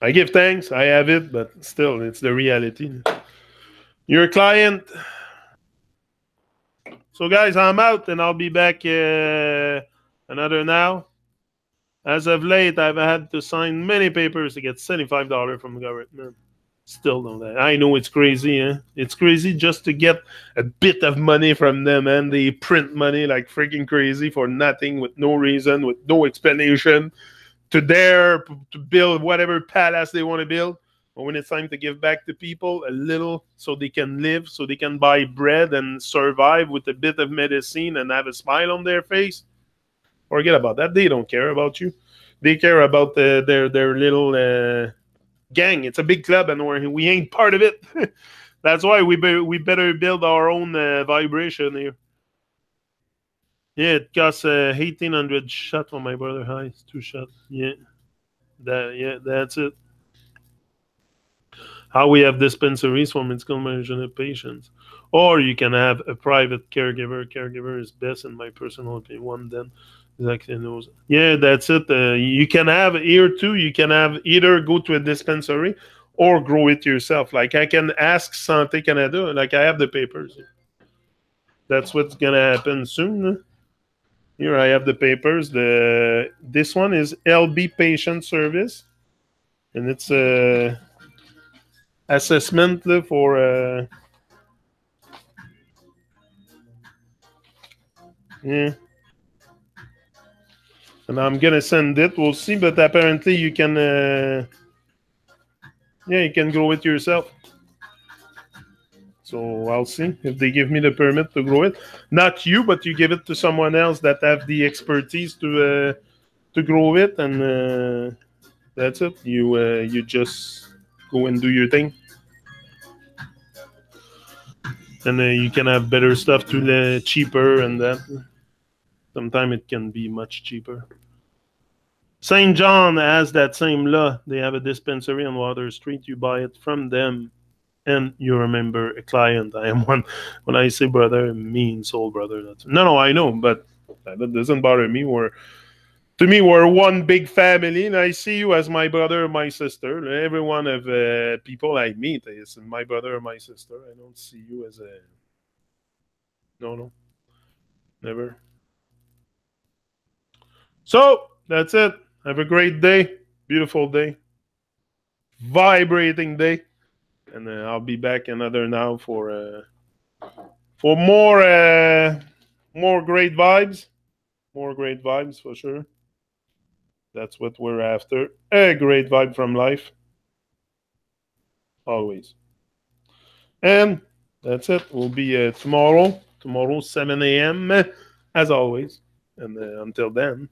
I give thanks, I have it, but still, it's the reality. Your client. So, guys, I'm out, and I'll be back another now. As of late, I've had to sign many papers to get $75 from the government. Still don't. I know it's crazy, eh? It's crazy just to get a bit of money from them, and they print money like freaking crazy for nothing, with no reason, with no explanation, to dare to build whatever palace they want to build. But when it's time to give back to people a little so they can live, so they can buy bread and survive with a bit of medicine and have a smile on their face, forget about that. They don't care about you. They care about their little gang. It's a big club, and we ain't part of it. That's why we better build our own vibration here. Yeah, it costs 1,800 shot for my brother. Hi, it's 2 shots. Yeah, that's it. How we have dispensaries for medical management patients, or you can have a private caregiver. Caregiver is best in my personal opinion. One then exactly knows. Yeah, that's it. You can have here too. You can have either go to a dispensary or grow it yourself. Like I can ask Santé Canada. Like I have the papers. That's what's gonna happen soon. Here I have the papers. This one is LB Patient Service, and it's a assessment for yeah. And I'm gonna send it. We'll see, but apparently you can you can grow it yourself. So I'll see if they give me the permit to grow it. Not you, but you give it to someone else that have the expertise to grow it, and that's it. You just go and do your thing, and you can have better stuff too, cheaper, and that. Sometimes it can be much cheaper. St. John has that same law. They have a dispensary on Water Street. You buy it from them, and you remember a client. I am one. When I say brother, it means soul brother. No, I know, but that doesn't bother me. To me, we're one big family, and I see you as my brother or my sister. Every one of people I meet is my brother or my sister. I don't see you as a... No, never. So, that's it. Have a great day. Beautiful day. Vibrating day. And I'll be back another now for more great vibes. More great vibes for sure. That's what we're after. A great vibe from life. Always. And that's it. We'll be tomorrow. Tomorrow, 7 a.m. As always. And until then,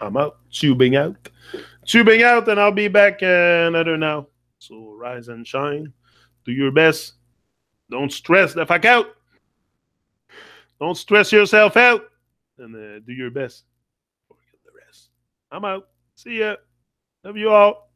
I'm out. Tubing out. And I'll be back another now. So rise and shine. Do your best. Don't stress the fuck out. Don't stress yourself out. And do your best. Forget the rest. I'm out. See ya. Love you all.